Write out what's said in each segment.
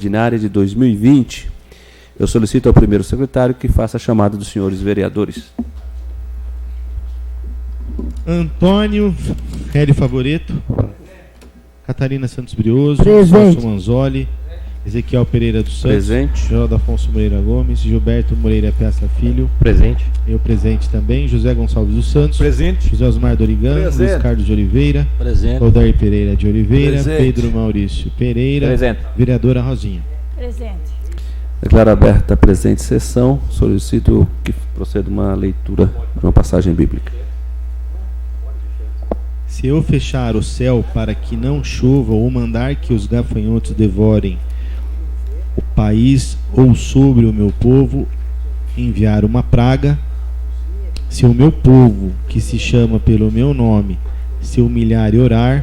ordinária de 2020. Eu solicito ao primeiro secretário que faça a chamada dos senhores vereadores. Antônio Hélio Favoreto. Catarina Santos Brioso. Presente. Celso Manzoli. Ezequiel Pereira dos Santos. Presente. Geraldo Afonso Moreira Gomes. Gilberto Moreira Peça Filho. Presente. Eu presente também. José Gonçalves dos Santos. Presente. José Osmar Dorigan. Presente. Luiz Carlos de Oliveira. Presente. Odair Pereira de Oliveira. Presente. Pedro Maurício Pereira. Presente. Vereadora Rosinha. Presente. Declaro aberta a presente sessão. Solicito que proceda uma leitura de uma passagem bíblica. Se eu fechar o céu para que não chova, ou mandar que os gafanhotos devorem o país, ou sobre o meu povo enviar uma praga, se o meu povo, que se chama pelo meu nome, se humilhar e orar,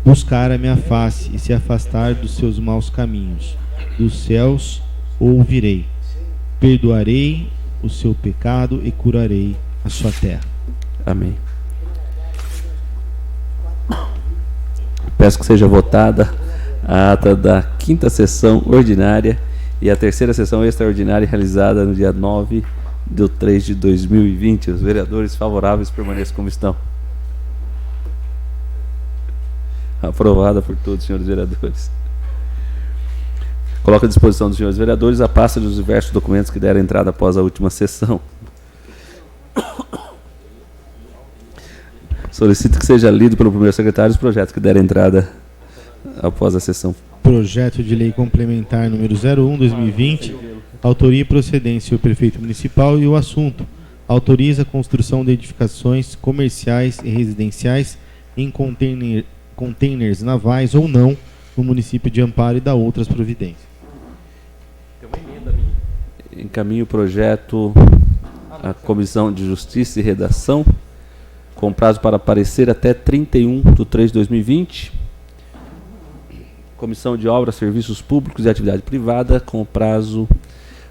buscar a minha face e se afastar dos seus maus caminhos, dos céus ouvirei, perdoarei o seu pecado e curarei a sua terra. Amém. Peço que seja votada a ata da 5ª sessão ordinária e a 3ª sessão extraordinária realizada no dia 9/3/2020. Os vereadores favoráveis permaneçam como estão. Aprovada por todos os senhores vereadores. Coloco à disposição dos senhores vereadores a pasta dos diversos documentos que deram entrada após a última sessão. Solicito que seja lido pelo primeiro secretário os projetos que deram entrada após a sessão. Projeto de lei complementar número 01/2020, autoria e procedência do prefeito municipal, e o assunto: autoriza a construção de edificações comerciais e residenciais em containers navais ou não no município de Amparo, e dá outras providências. Encaminho o projeto à Comissão de Justiça e Redação, com prazo para parecer até 31/3/2020. Comissão de Obras, Serviços Públicos e Atividade Privada, com prazo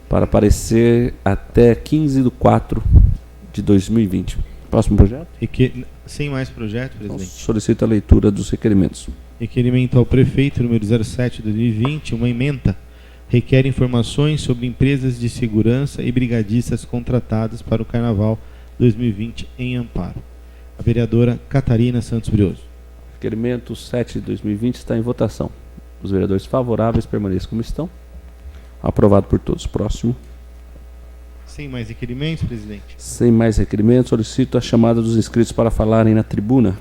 para parecer até 15/4/2020. Próximo projeto. Sem mais projeto, presidente. Solicito a leitura dos requerimentos. Requerimento ao prefeito número 07/2020, uma ementa. Requer informações sobre empresas de segurança e brigadistas contratadas para o Carnaval 2020 em Amparo. A vereadora Catarina Santos Brioso. Requerimento 7/2020 está em votação. Os vereadores favoráveis permaneçam como estão. Aprovado por todos. Próximo. Sem mais requerimentos, presidente. Sem mais requerimentos, solicito a chamada dos inscritos para falarem na tribuna.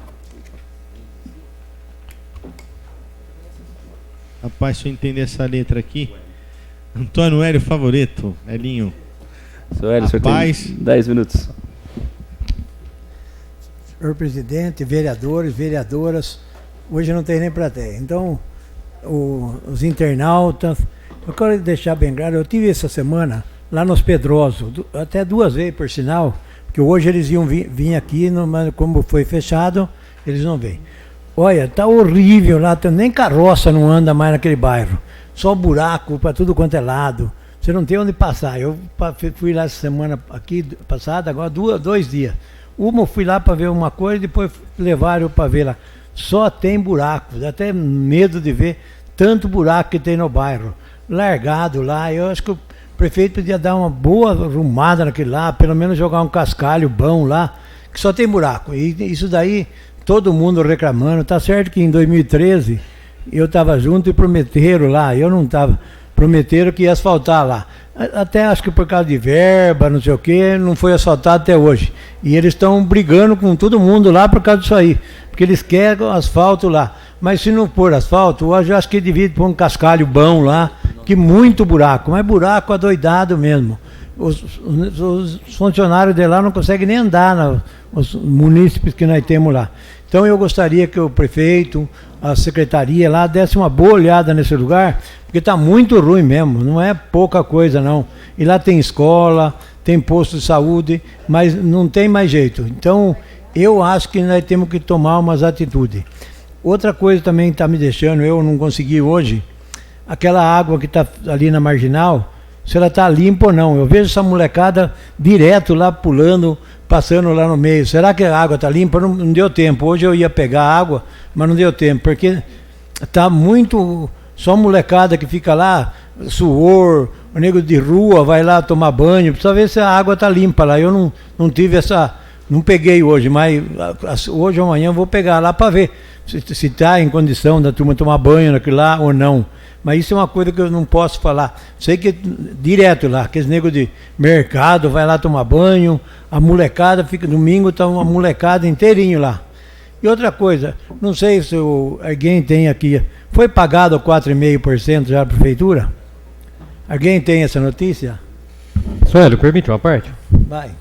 Rapaz, se eu entender essa letra aqui. Antônio Hélio Favoreto. Elinho. Seu Hélio, o senhor tem 10 minutos. Senhor presidente, vereadores, vereadoras, hoje não tem nem plateia. Então, os internautas, eu quero deixar bem claro, eu tive essa semana lá nos Pedrosos, até 2 vezes por sinal, porque hoje eles iam vir aqui, mas como foi fechado, eles não vêm. Olha, tá horrível lá, nem carroça não anda mais naquele bairro, só buraco para tudo quanto é lado, você não tem onde passar. Eu fui lá essa semana aqui, passada, agora 2 dias. Uma eu fui lá para ver uma coisa, depois levaram para ver lá. Só tem buraco, dá até medo de ver tanto buraco que tem no bairro. Largado lá, eu acho que o prefeito podia dar uma boa arrumada naquele lá, pelo menos jogar um cascalho bom lá, que só tem buraco. E isso daí, todo mundo reclamando. Tá certo que em 2013 eu estava junto e prometeram lá, eu não estava, prometeram que ia asfaltar lá. Até acho que por causa de verba, não sei o que, não foi asfaltado até hoje. E eles estão brigando com todo mundo lá por causa disso aí, porque eles querem asfalto lá. Mas se não pôr asfalto, eu acho que devia pôr um cascalho bom lá, que muito buraco, mas buraco adoidado mesmo. Os funcionários de lá não conseguem nem andar, os munícipes que nós temos lá. Então eu gostaria que o prefeito, a secretaria lá, desse uma boa olhada nesse lugar, porque está muito ruim mesmo, não é pouca coisa não. E lá tem escola, tem posto de saúde, mas não tem mais jeito. Então eu acho que nós temos que tomar umas atitudes. Outra coisa também está me deixando, eu não consegui hoje, aquela água que está ali na Marginal, se ela está limpa ou não. Eu vejo essa molecada direto lá pulando, passando lá no meio. Será que a água está limpa? Não deu tempo. Hoje eu ia pegar água, mas não deu tempo, porque está muito só molecada que fica lá, suor, o nego de rua vai lá tomar banho, precisa ver se a água está limpa lá. Eu não tive essa, não peguei hoje, mas hoje ou amanhã eu vou pegar lá para ver se está em condição da turma tomar banho naquilo lá ou não. Mas isso é uma coisa que eu não posso falar. Sei que direto lá, aqueles negros de mercado vai lá tomar banho, a molecada fica, domingo está uma molecada inteirinho lá. E outra coisa, não sei se alguém tem aqui, foi pagado 4,5% já a prefeitura? Alguém tem essa notícia? Suélio, permite uma parte? Vai.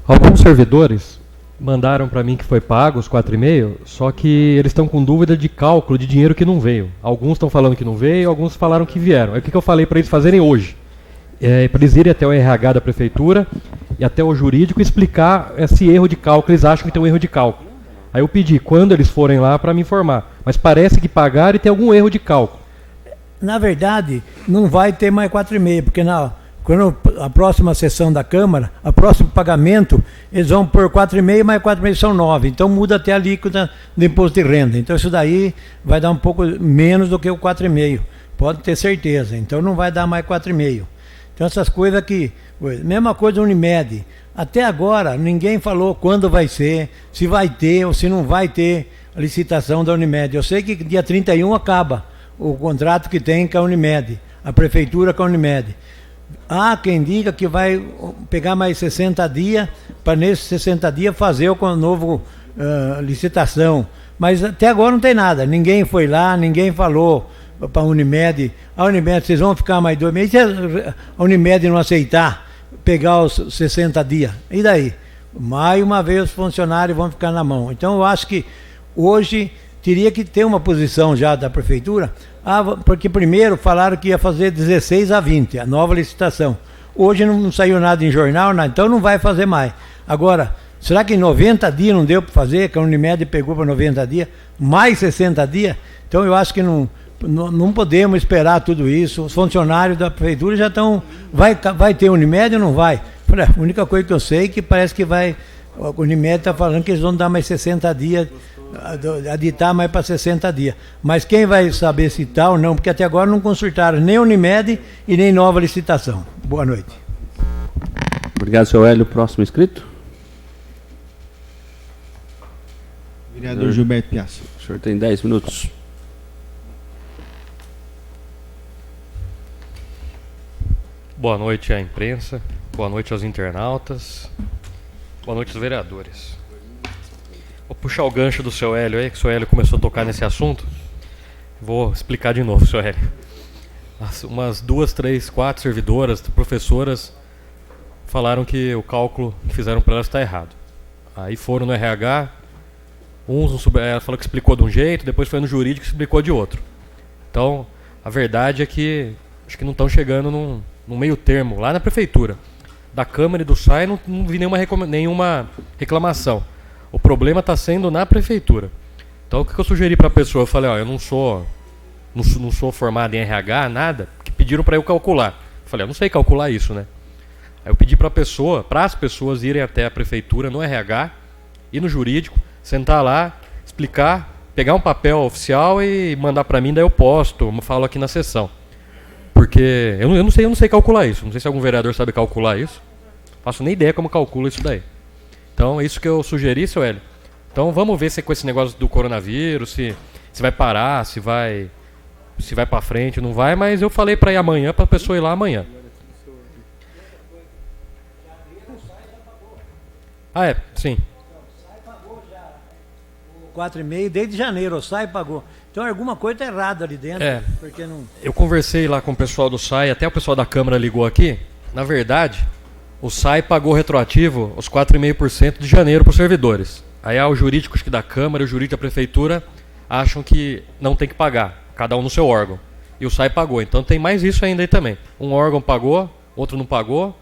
Alguns servidores mandaram para mim que foi pago os 4,5, só que eles estão com dúvida de cálculo de dinheiro que não veio. Alguns estão falando que não veio, alguns falaram que vieram. Aí o que eu falei para eles fazerem hoje? Para eles irem até o RH da prefeitura e até o jurídico explicar esse erro de cálculo. Eles acham que tem um erro de cálculo. Aí eu pedi, quando eles forem lá, para me informar. Mas parece que pagaram e tem algum erro de cálculo. Na verdade, não vai ter mais 4,5, porque quando a próxima sessão da Câmara, o próximo pagamento, eles vão por 4,5, mais 4,5 são 9. Então muda até a alíquota do imposto de renda. Então isso daí vai dar um pouco menos do que o 4,5. Pode ter certeza. Então não vai dar mais 4,5. Então essas coisas aqui, mesma coisa Unimed. Até agora ninguém falou quando vai ser, se vai ter ou se não vai ter a licitação da Unimed. Eu sei que dia 31 acaba o contrato que tem com a Unimed, a prefeitura com a Unimed. Há quem diga que vai pegar mais 60 dias, para nesses 60 dias fazer o novo licitação. Mas até agora não tem nada. Ninguém foi lá, ninguém falou para a Unimed. A Unimed, vocês vão ficar mais 2 meses. Se a Unimed não aceitar pegar os 60 dias, e daí? Mais uma vez os funcionários vão ficar na mão. Então eu acho que hoje teria que ter uma posição já da prefeitura, porque primeiro falaram que ia fazer 16 a 20, a nova licitação. Hoje não saiu nada em jornal, então não vai fazer mais. Agora, será que em 90 dias não deu para fazer, que a Unimed pegou para 90 dias, mais 60 dias? Então eu acho que não podemos esperar tudo isso. Os funcionários da prefeitura já estão... Vai ter Unimed ou não vai? A única coisa que eu sei é que parece que vai... A Unimed está falando que eles vão dar mais 60 dias, aditar mais para 60 dias. Mas quem vai saber se está ou não? Porque até agora não consultaram nem Unimed e nem nova licitação. Boa noite. Obrigado, seu Hélio. Próximo inscrito. Vereador Gilberto Piazza. O senhor tem 10 minutos. Boa noite à imprensa, boa noite aos internautas, boa noite aos vereadores. Vou puxar o gancho do seu Hélio aí, que o seu Hélio começou a tocar nesse assunto. Vou explicar de novo, seu Hélio. Umas 2, 3, 4 servidoras, professoras, falaram que o cálculo que fizeram para elas está errado. Aí foram no RH, ela falou que explicou de um jeito, depois foi no jurídico e explicou de outro. Então, a verdade é que acho que não estão chegando num meio termo, lá na prefeitura. Da Câmara e do SAI não vi nenhuma reclamação. O problema está sendo na prefeitura. Então o que eu sugeri para a pessoa? Eu falei, eu não sou formado em RH, nada, que pediram para eu calcular. Eu falei, eu não sei calcular isso, né? Aí eu pedi para as pessoas irem até a prefeitura no RH e no jurídico, sentar lá, explicar, pegar um papel oficial e mandar para mim, daí eu posto, eu falo aqui na sessão. Porque eu não sei calcular isso. Não sei se algum vereador sabe calcular isso. Não faço nem ideia como calcula isso daí. Então é isso que eu sugeri, seu Hélio. Então vamos ver se com esse negócio do coronavírus, se vai parar, se vai para frente, não vai. Mas eu falei para ir amanhã, para a pessoa ir lá amanhã. Ah, é? Sim. 4,5 desde janeiro, o SAI pagou. Então alguma coisa está errada ali dentro. Porque não... Eu conversei lá com o pessoal do SAI, até o pessoal da Câmara ligou aqui. Na verdade, o SAI pagou retroativo os 4,5% de janeiro para os servidores. Aí os jurídicos da Câmara e o jurídico da Prefeitura acham que não tem que pagar, cada um no seu órgão. E o SAI pagou, então tem mais isso ainda aí também. Um órgão pagou, outro não pagou.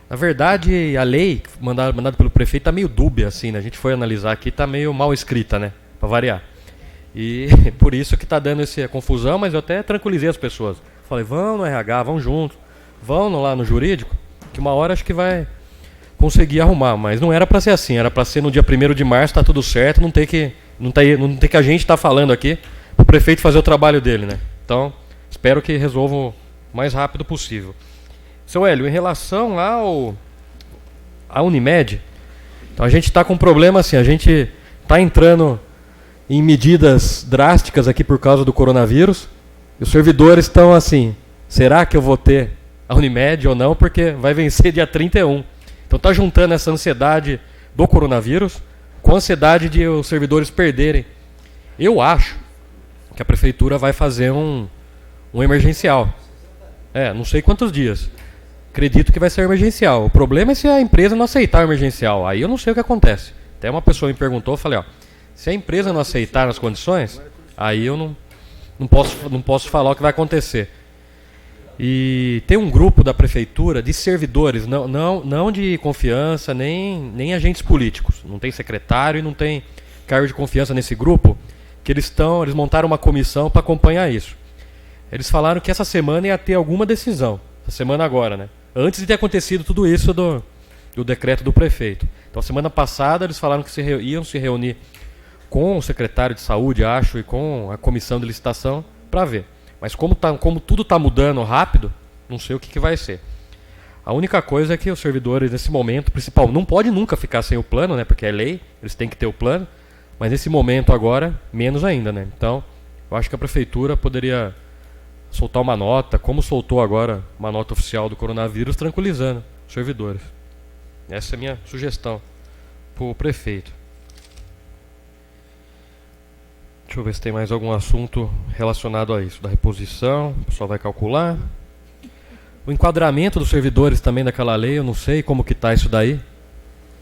Na verdade, a lei mandada pelo prefeito está meio dúbia, assim, né? A gente foi analisar aqui, está meio mal escrita, né? Para variar. E por isso que está dando essa confusão, mas eu até tranquilizei as pessoas. Falei, vão no RH, vão junto, vão lá no jurídico, que uma hora acho que vai conseguir arrumar. Mas não era para ser assim, era para ser no dia 1º de março, tá tudo certo, não ter que a gente estar falando aqui, para o prefeito fazer o trabalho dele, né? Então, espero que resolvam o mais rápido possível. Seu Hélio, em relação à Unimed, então a gente está com um problema assim, a gente está entrando em medidas drásticas aqui por causa do coronavírus, e os servidores estão assim, será que eu vou ter a Unimed ou não, porque vai vencer dia 31. Então está juntando essa ansiedade do coronavírus com a ansiedade de os servidores perderem. Eu acho que a prefeitura vai fazer um emergencial. Não sei quantos dias. Acredito que vai ser emergencial. O problema é se a empresa não aceitar o emergencial. Aí eu não sei o que acontece. Até uma pessoa me perguntou, eu falei, se a empresa não aceitar as condições, aí eu não posso falar o que vai acontecer. E tem um grupo da prefeitura de servidores, não de confiança, nem agentes políticos. Não tem secretário e não tem cargo de confiança nesse grupo, que eles montaram uma comissão para acompanhar isso. Eles falaram que essa semana ia ter alguma decisão. Essa semana agora, né? Antes de ter acontecido tudo isso do decreto do prefeito. Então, semana passada, eles falaram que iam se reunir com o secretário de saúde, acho, e com a comissão de licitação para ver. Mas como tudo está mudando rápido, não sei o que vai ser. A única coisa é que os servidores, nesse momento, principal, não pode nunca ficar sem o plano, né? Porque é lei, eles têm que ter o plano. Mas nesse momento agora, menos ainda, né? Então, eu acho que a prefeitura poderia soltar uma nota, como soltou agora uma nota oficial do coronavírus, tranquilizando os servidores. Essa é a minha sugestão para o prefeito. Deixa eu ver se tem mais algum assunto relacionado a isso. Da reposição, o pessoal vai calcular. O enquadramento dos servidores também daquela lei, eu não sei como que está isso daí.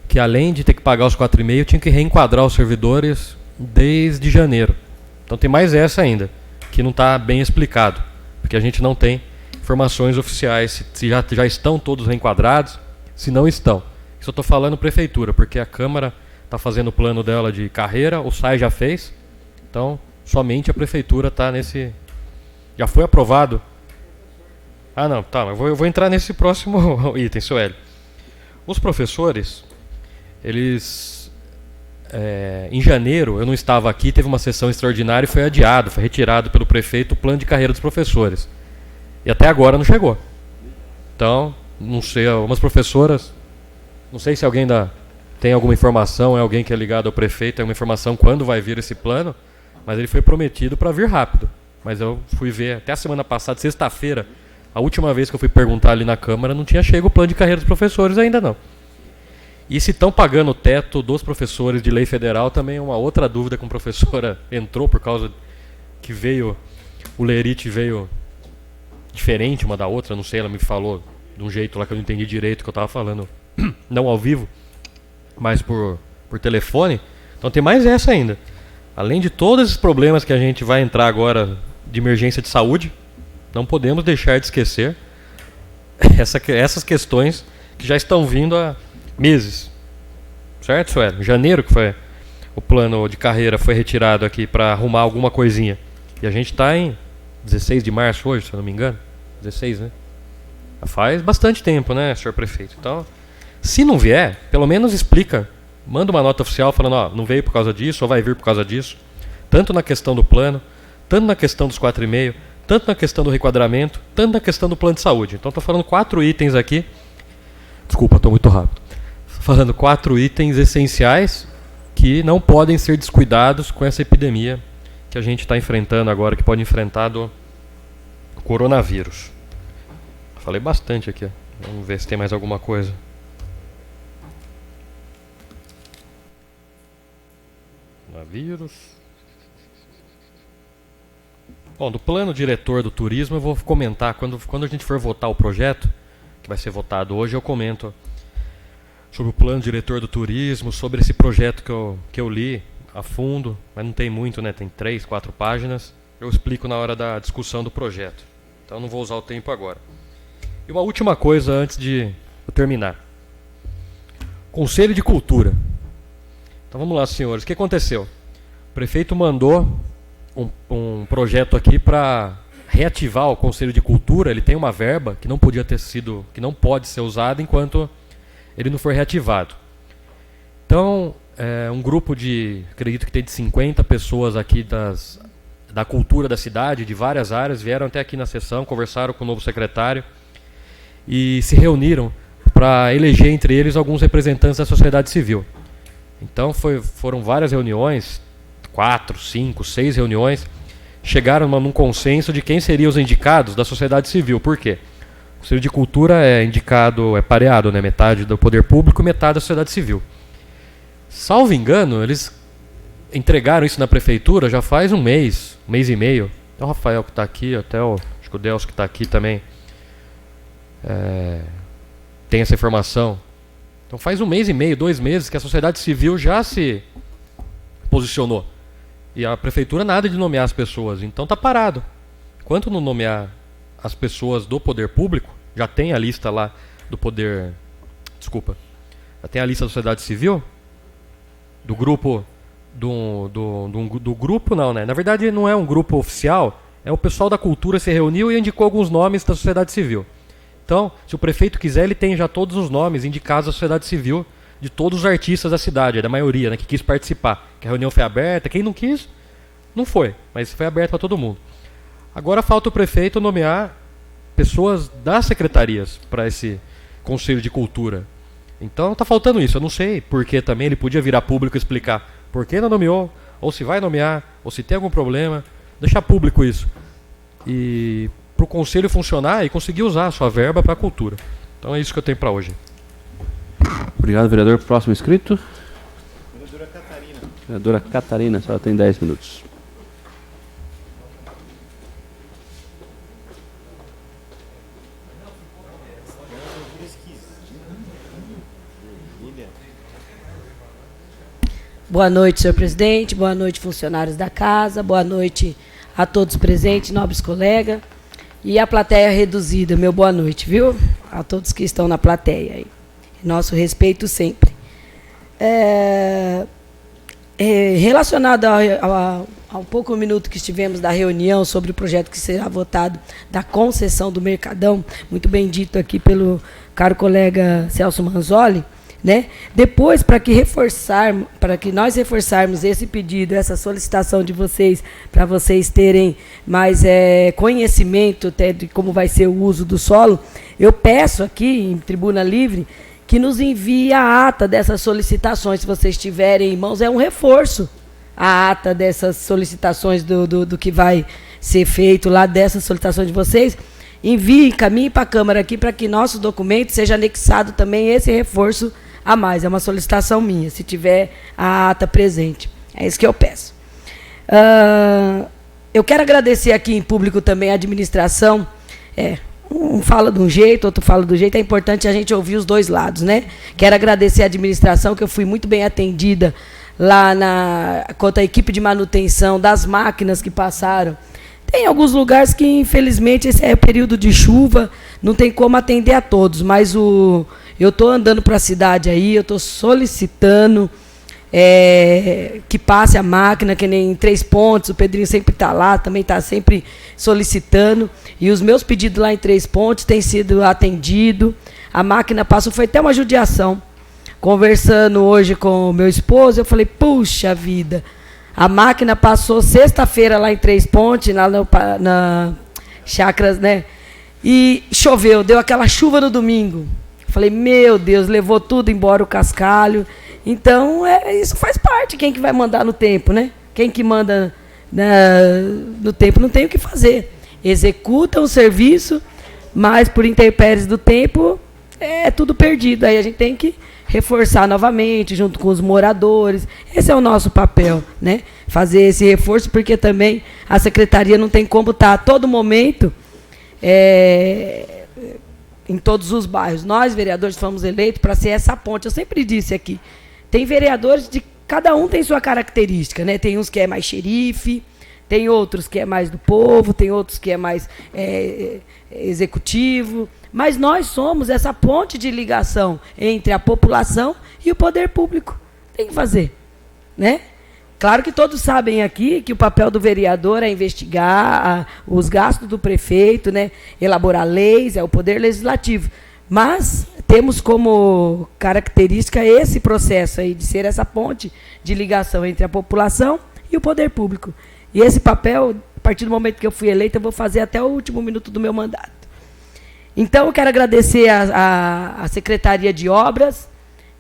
Que além de ter que pagar os 4,5, tinha que reenquadrar os servidores desde janeiro. Então tem mais essa ainda, que não está bem explicado. Porque a gente não tem informações oficiais se já estão todos reenquadrados, se não estão. Isso eu estou falando prefeitura, porque a Câmara está fazendo o plano dela de carreira, o SAI já fez. Então, somente a prefeitura está nesse... Já foi aprovado? Não, tá, mas eu vou entrar nesse próximo item, seu Hélio. Os professores, eles... em janeiro, eu não estava aqui, teve uma sessão extraordinária e foi adiado, foi retirado pelo prefeito o plano de carreira dos professores. E até agora não chegou. Então, não sei, algumas professoras... Não sei se alguém tem alguma informação, é alguém que é ligado ao prefeito, tem alguma informação quando vai vir esse plano, mas ele foi prometido para vir rápido. Mas eu fui ver, até a semana passada, sexta-feira, a última vez que eu fui perguntar ali na Câmara, não tinha chego o plano de carreira dos professores ainda não. E se estão pagando o teto dos professores de lei federal, também é uma outra dúvida que uma professora entrou por causa que o lerite veio diferente uma da outra, não sei, ela me falou de um jeito lá que eu não entendi direito o que eu estava falando, não ao vivo, mas por telefone. Então tem mais essa ainda. Além de todos esses problemas que a gente vai entrar agora de emergência de saúde, não podemos deixar de esquecer essas questões que já estão vindo há meses. Certo, Sueli? Em janeiro que foi o plano de carreira foi retirado aqui para arrumar alguma coisinha. E a gente está em 16 de março hoje, se eu não me engano. 16, né? Faz bastante tempo, né, senhor prefeito? Então, se não vier, pelo menos explica. Manda uma nota oficial falando, não veio por causa disso, ou vai vir por causa disso. Tanto na questão do plano, tanto na questão dos 4,5, tanto na questão do requadramento, tanto na questão do plano de saúde. Então estou falando 4 itens aqui. Desculpa, estou muito rápido. Falando 4 itens essenciais que não podem ser descuidados com essa epidemia que a gente está enfrentando agora, que pode enfrentar do coronavírus. Falei bastante aqui. Vamos ver se tem mais alguma coisa. Vírus. Bom, do plano diretor do turismo eu vou comentar quando a gente for votar o projeto, que vai ser votado hoje, eu comento sobre o plano diretor do turismo, sobre esse projeto que eu li a fundo, mas não tem muito, né? Tem 3, 4 páginas. Eu explico na hora da discussão do projeto. Então não vou usar o tempo agora. E uma última coisa antes de eu terminar. Conselho de Cultura. Então vamos lá, senhores. O que aconteceu? O prefeito mandou um projeto aqui para reativar o Conselho de Cultura. Ele tem uma verba que não pode ser usada enquanto ele não for reativado. Então, um grupo acredito que tem de 50 pessoas aqui das da cultura da cidade, de várias áreas, vieram até aqui na sessão, conversaram com o novo secretário e se reuniram para eleger entre eles alguns representantes da sociedade civil. Então foram várias reuniões, 4, 5, 6 reuniões, chegaram num consenso de quem seriam os indicados da sociedade civil. Por quê? O Conselho de Cultura é indicado, é pareado, né? Metade do poder público, metade da sociedade civil. Salvo engano, eles entregaram isso na prefeitura já faz um mês e meio. Até o Rafael que está aqui, acho que o Delcio que está aqui também tem essa informação. Então faz um mês e meio, 2 meses que a sociedade civil já se posicionou. E a prefeitura nada de nomear as pessoas, então está parado. Enquanto não nomear as pessoas do poder público, já tem a lista lá do poder... Desculpa. Já tem a lista da sociedade civil, do grupo... Do grupo não, né? Na verdade não é um grupo oficial, é o pessoal da cultura se reuniu e indicou alguns nomes da sociedade civil. Então, se o prefeito quiser, ele tem já todos os nomes indicados da sociedade civil de todos os artistas da cidade, da maioria, né, que quis participar. Que a reunião foi aberta, quem não quis, não foi, mas foi aberta para todo mundo. Agora falta o prefeito nomear pessoas das secretarias para esse Conselho de Cultura. Então está faltando isso, eu não sei porque também ele podia virar público e explicar por que não nomeou, ou se vai nomear, ou se tem algum problema, deixar público isso. E para o conselho funcionar e conseguir usar a sua verba para a cultura. Então é isso que eu tenho para hoje. Obrigado, vereador. Próximo inscrito. Vereadora Catarina. Vereadora Catarina, a senhora tem 10 minutos. Boa noite, senhor presidente. Boa noite, funcionários da casa. Boa noite a todos presentes, nobres colegas. E a plateia reduzida, meu boa noite, viu? A todos que estão na plateia aí. Nosso respeito sempre. Relacionado ao pouco minuto que estivemos da reunião sobre o projeto que será votado da concessão do Mercadão, muito bem dito aqui pelo caro colega Celso Manzoli, né? Depois, para que nós reforçarmos esse pedido, essa solicitação de vocês, para vocês terem mais conhecimento até de como vai ser o uso do solo, eu peço aqui, em tribuna livre, que nos envie a ata dessas solicitações, se vocês tiverem em mãos, é um reforço, a ata dessas solicitações do que vai ser feito lá, dessas solicitações de vocês, envie, caminhe para a Câmara aqui, para que nosso documento seja anexado também esse reforço a mais. É uma solicitação minha, se tiver a ata presente. É isso que eu peço. Eu quero agradecer aqui em público também a administração. Um fala de um jeito, outro fala do jeito. É importante a gente ouvir os dois lados, né? Quero agradecer a administração, que eu fui muito bem atendida lá quanto à equipe de manutenção das máquinas que passaram. Tem alguns lugares que, infelizmente, esse é período de chuva, não tem como atender a todos, mas eu estou andando para a cidade aí, eu estou solicitando que passe a máquina, que nem em 3 Pontes, o Pedrinho sempre está lá, também está sempre solicitando, e os meus pedidos lá em 3 Pontes têm sido atendidos, a máquina passou, foi até uma judiação. Conversando hoje com o meu esposo, eu falei, puxa vida, a máquina passou sexta-feira lá em 3 Pontes, na Chácaras, né? E choveu, deu aquela chuva no domingo. Falei, meu Deus, levou tudo embora o cascalho. Então, isso faz parte, quem que vai mandar no tempo, né? Quem que manda no tempo não tem o que fazer. Executa o serviço, mas por intempéries do tempo, é tudo perdido. Aí a gente tem que reforçar novamente, junto com os moradores. Esse é o nosso papel, né? Fazer esse reforço, porque também a secretaria não tem como estar a todo momento em todos os bairros. Nós, vereadores, fomos eleitos para ser essa ponte. Eu sempre disse aqui, tem vereadores de cada um tem sua característica, né? Tem uns que é mais xerife, tem outros que é mais do povo, tem outros que é mais executivo, mas nós somos essa ponte de ligação entre a população e o poder público. Tem que fazer, né? Claro que todos sabem aqui que o papel do vereador é investigar os gastos do prefeito, né? Elaborar leis, é o poder legislativo. Mas temos como característica esse processo aí de ser essa ponte de ligação entre a população e o poder público. E esse papel partir do momento que eu fui eleita, eu vou fazer até o último minuto do meu mandato. Então, eu quero agradecer a Secretaria de Obras,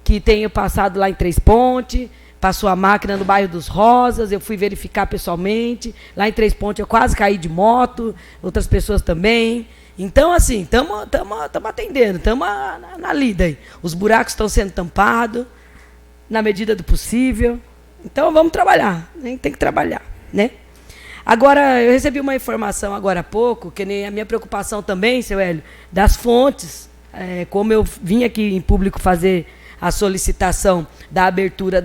que tenho passado lá em Três Pontes, passou a máquina no bairro dos Rosas, eu fui verificar pessoalmente. Lá em Três Pontes eu quase caí de moto, outras pessoas também. Então, assim, estamos atendendo, estamos na lida aí. Os buracos estão sendo tampados, na medida do possível. Então, vamos trabalhar, a gente tem que trabalhar, né? Agora, eu recebi uma informação agora há pouco, que nem a minha preocupação também, seu Hélio, das fontes. Como eu vim aqui em público fazer a solicitação da abertura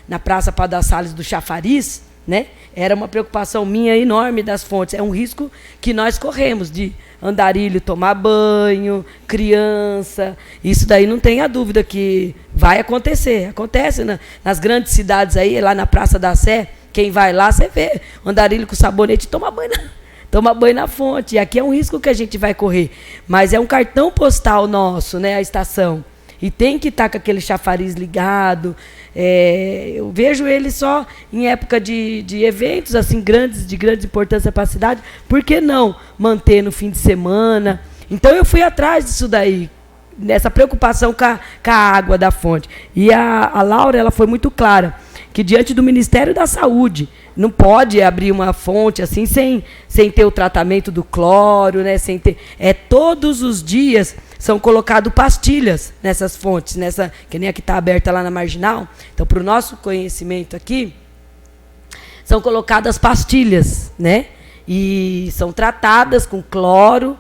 na Praça Padre das Sales do Chafariz, né? Era uma preocupação minha enorme das fontes. É um risco que nós corremos de andarilho tomar banho, criança. Isso daí não tenha dúvida que vai acontecer. Acontece nas grandes cidades aí, lá na Praça da Sé, quem vai lá, você vê andarilho com sabonete toma banho na fonte. E aqui é um risco que a gente vai correr. Mas é um cartão postal nosso, né, a estação. E tem que estar com aquele chafariz ligado. Eu vejo ele só em época de eventos assim de grande importância para a cidade. Por que não manter no fim de semana? Então, eu fui atrás disso daí, nessa preocupação com a água da fonte. E a Laura, ela foi muito clara, que diante do Ministério da Saúde, não pode abrir uma fonte assim sem ter o tratamento do cloro, né? Sem ter, todos os dias são colocadas pastilhas nessas fontes, que nem a que está aberta lá na Marginal. Então, para o nosso conhecimento aqui, são colocadas pastilhas, né? E são tratadas com cloro,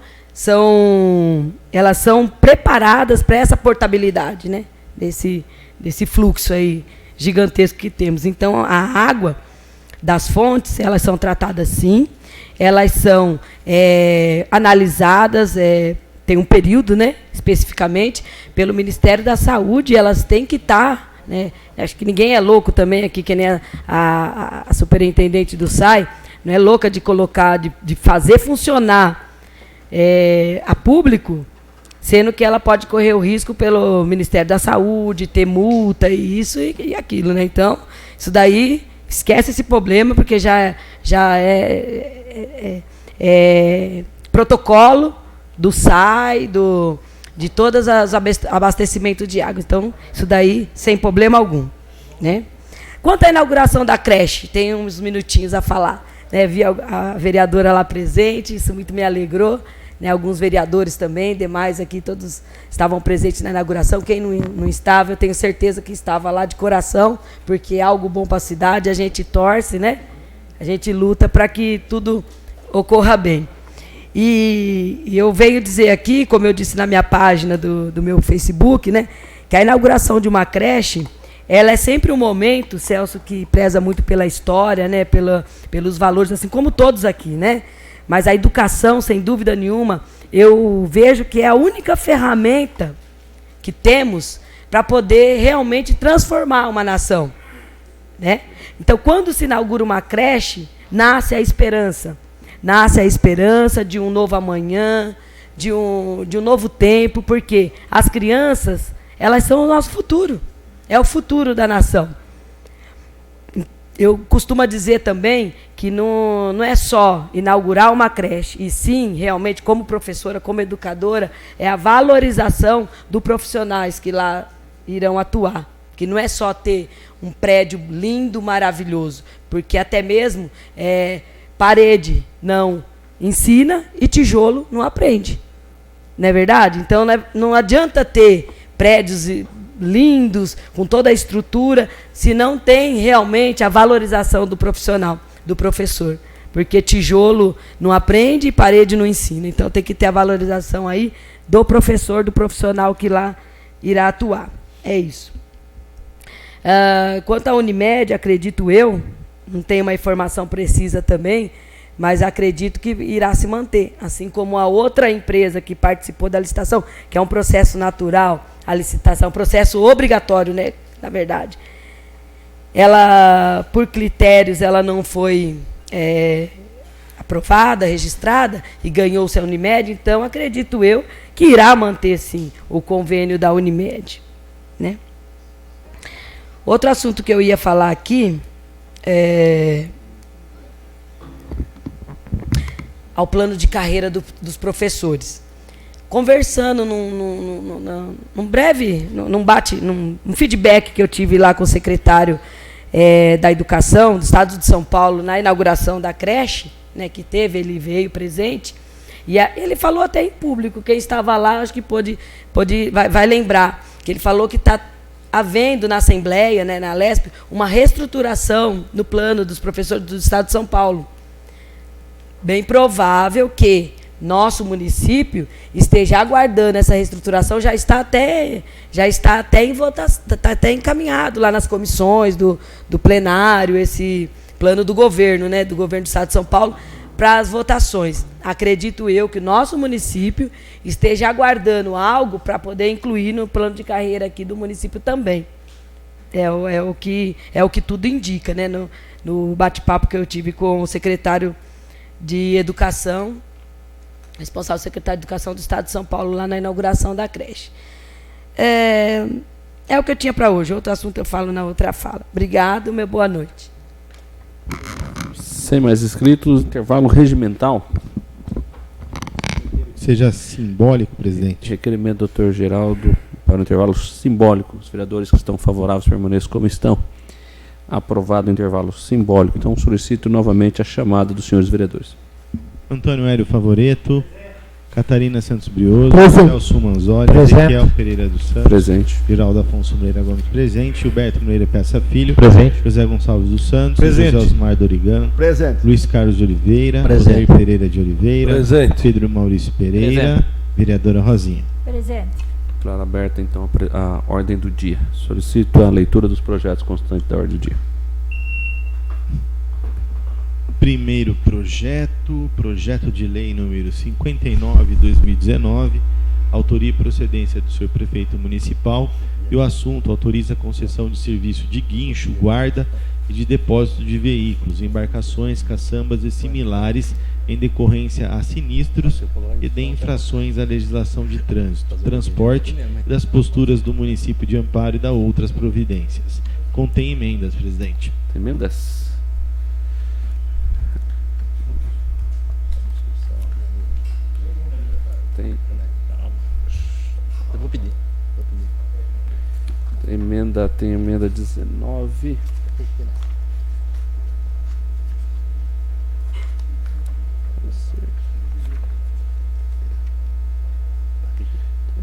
elas são preparadas para essa portabilidade, né? Desse fluxo aí gigantesco que temos. Então, a água das fontes, elas são tratadas sim, elas são analisadas, tem um período, né, especificamente, pelo Ministério da Saúde, elas têm que estar, né, acho que ninguém é louco também aqui, que nem a superintendente do SAI, não é louca de colocar, de fazer funcionar a público, sendo que ela pode correr o risco pelo Ministério da Saúde, ter multa e isso e aquilo, né? Então, isso daí, esquece esse problema, porque já é protocolo do SAI, de todos os abastecimentos de água. Então, isso daí, sem problema algum, né? Quanto à inauguração da creche, tem uns minutinhos a falar, né? Vi a vereadora lá presente, isso muito me alegrou. Né, alguns vereadores também, demais aqui, todos estavam presentes na inauguração. Quem não estava, eu tenho certeza que estava lá de coração, porque é algo bom para a cidade, a gente torce, né? A gente luta para que tudo ocorra bem. E eu venho dizer aqui, como eu disse na minha página do meu Facebook, né, que a inauguração de uma creche, ela é sempre um momento, Celso, que preza muito pela história, né, pelos valores, assim como todos aqui, né? Mas a educação, sem dúvida nenhuma, eu vejo que é a única ferramenta que temos para poder realmente transformar uma nação, né? Então, quando se inaugura uma creche, nasce a esperança. Nasce a esperança de um novo amanhã, de um novo tempo, porque as crianças, elas são o nosso futuro. É o futuro da nação. Eu costumo dizer também que não é só inaugurar uma creche, e sim, realmente, como professora, como educadora, é a valorização dos profissionais que lá irão atuar. Que não é só ter um prédio lindo, maravilhoso, porque até mesmo parede não ensina e tijolo não aprende. Não é verdade? Então, não adianta ter prédios lindos, com toda a estrutura, se não tem realmente a valorização do profissional, do professor. Porque tijolo não aprende e parede não ensina. Então, tem que ter a valorização aí do professor, do profissional que lá irá atuar. É isso. Quanto à Unimed, acredito eu, não tenho uma informação precisa também, mas acredito que irá se manter, assim como a outra empresa que participou da licitação, que é um processo natural, a licitação, um processo obrigatório, né, na verdade. Ela, por critérios, ela não foi aprovada, registrada, e ganhou-se a Unimed, então acredito eu que irá manter, sim, o convênio da Unimed, né? Outro assunto que eu ia falar aqui ao plano de carreira dos professores. Conversando num feedback que eu tive lá com o secretário da Educação do Estado de São Paulo, na inauguração da creche, né, que teve, ele veio presente, e ele falou até em público, quem estava lá, acho que vai lembrar, que ele falou que está havendo na Assembleia, né, na Lesp, uma reestruturação no plano dos professores do Estado de São Paulo. Bem provável que nosso município esteja aguardando essa reestruturação, já está até em votação, está até encaminhado lá nas comissões do plenário, esse plano do governo, né, do governo do Estado de São Paulo, para as votações. Acredito eu que o nosso município esteja aguardando algo para poder incluir no plano de carreira aqui do município também. É o que tudo indica, né, no bate-papo que eu tive com o secretário de Educação, responsável secretário de Educação do Estado de São Paulo, lá na inauguração da creche. É o que eu tinha para hoje. Outro assunto eu falo na outra fala. Obrigado, meu boa noite. Sem mais inscritos, intervalo regimental. Seja simbólico, presidente. Requerimento do Dr. Geraldo para o intervalo simbólico. Os vereadores que estão favoráveis permaneçam como estão. Aprovado o intervalo simbólico. Então, solicito novamente a chamada dos senhores vereadores. Antônio Hélio Favoreto, Catarina Santos Brioso, Presente. Nelson Manzoli, Presente. Ezequiel Pereira dos Santos, Presente. Geraldo Afonso Moreira Gomes presente, Gilberto Moreira Peça Filho, Presente. José Gonçalves dos Santos, Presente. José Osmar Dorigano, Presente. Luiz Carlos de Oliveira, Presente. Roder Pereira de Oliveira, Presente. Pedro Maurício Pereira, Presente. vereadora Rosinha. Presente. Declaro aberta, então, a ordem do dia. Solicito a leitura dos projetos constantes da ordem do dia. Primeiro projeto de lei número 59/2019, autoria e procedência do senhor prefeito municipal, e o assunto autoriza a concessão de serviço de guincho, guarda e de depósito de veículos, embarcações, caçambas e similares em decorrência a sinistros e de infrações à legislação de trânsito, transporte e das posturas do município de Amparo e da outras providências. Contém emendas, presidente. Tem emendas? Eu vou pedir. Tem emenda 19.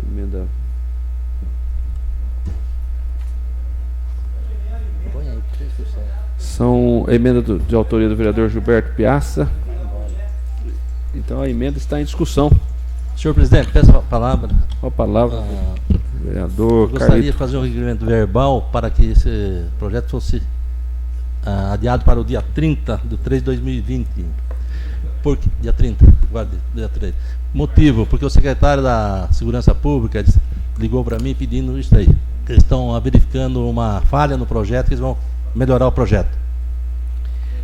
Emenda. Põe aí, 3%. São emenda de autoria do vereador Gilberto Piazza. Então a emenda está em discussão. Senhor presidente, peço a palavra. Com a palavra, vereador Gostaria Carlito. de fazer um requerimento verbal para que esse projeto fosse adiado para o dia 30 de 3 de 2020. Dia 30, guarde, dia 3. Motivo, porque o secretário da Segurança Pública ligou para mim pedindo isso aí. Eles estão verificando uma falha no projeto, que eles vão melhorar o projeto.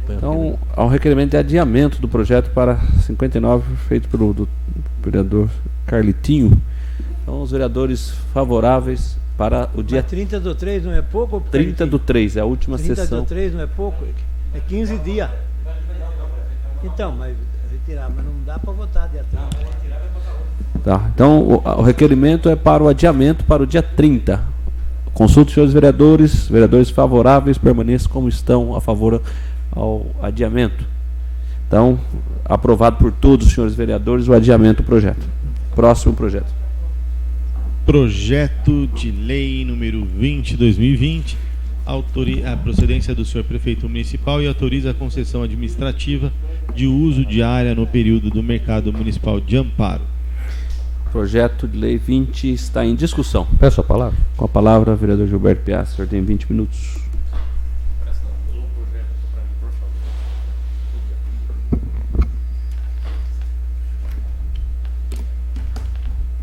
Então, há um requerimento de adiamento do projeto para 59, feito pelo vereador Carlitinho. Então, os vereadores favoráveis para o dia Mas 30/3 não é pouco? 30/3, é a última sessão. 30/3 não é pouco? É 15 dias. Então, mas retirar, mas não dá para votar dia 30. Tá. Então, o requerimento é para o adiamento para o dia 30. Consulte os senhores vereadores. Vereadores favoráveis permaneçam como estão a favor ao adiamento. Então, aprovado por todos os senhores vereadores o adiamento do projeto. Próximo projeto. Projeto de lei número 20/2020, a procedência do senhor prefeito municipal, e autoriza a concessão administrativa de uso de área no período do mercado municipal de Amparo. Projeto de lei 20 está em discussão. Peço a palavra. Com a palavra, vereador Gilberto Piazza, o senhor tem 20 minutos.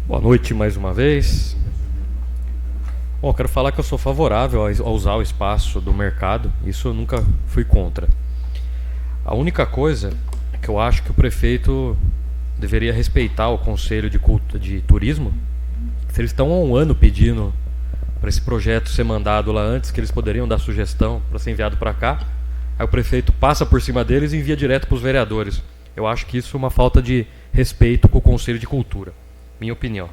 Boa noite mais uma vez. Bom, quero falar que eu sou favorável a usar o espaço do mercado. Isso eu nunca fui contra. A única coisa é que eu acho que o prefeito deveria respeitar o Conselho de Turismo. Se eles estão há um ano pedindo para esse projeto ser mandado lá antes, que eles poderiam dar sugestão para ser enviado para cá, aí o prefeito passa por cima deles e envia direto para os vereadores. Eu acho que isso é uma falta de respeito com o Conselho de Cultura. Minha opinião.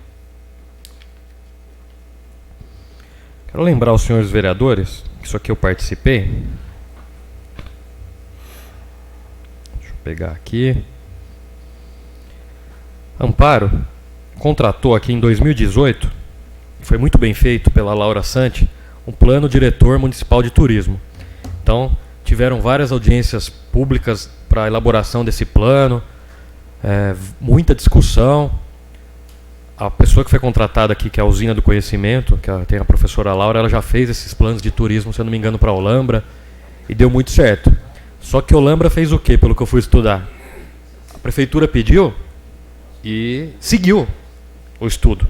Quero lembrar aos senhores vereadores, que isso aqui eu participei. Deixa eu pegar aqui. Amparo contratou aqui em 2018, foi muito bem feito pela Laura Santi, um plano diretor municipal de turismo. Então, tiveram várias audiências públicas para a elaboração desse plano, muita discussão. A pessoa que foi contratada aqui, que é a Usina do Conhecimento, que tem a professora Laura, ela já fez esses planos de turismo, se eu não me engano, para a Olambra, e deu muito certo. Só que a Olambra fez o quê, pelo que eu fui estudar? A prefeitura pediu e seguiu o estudo.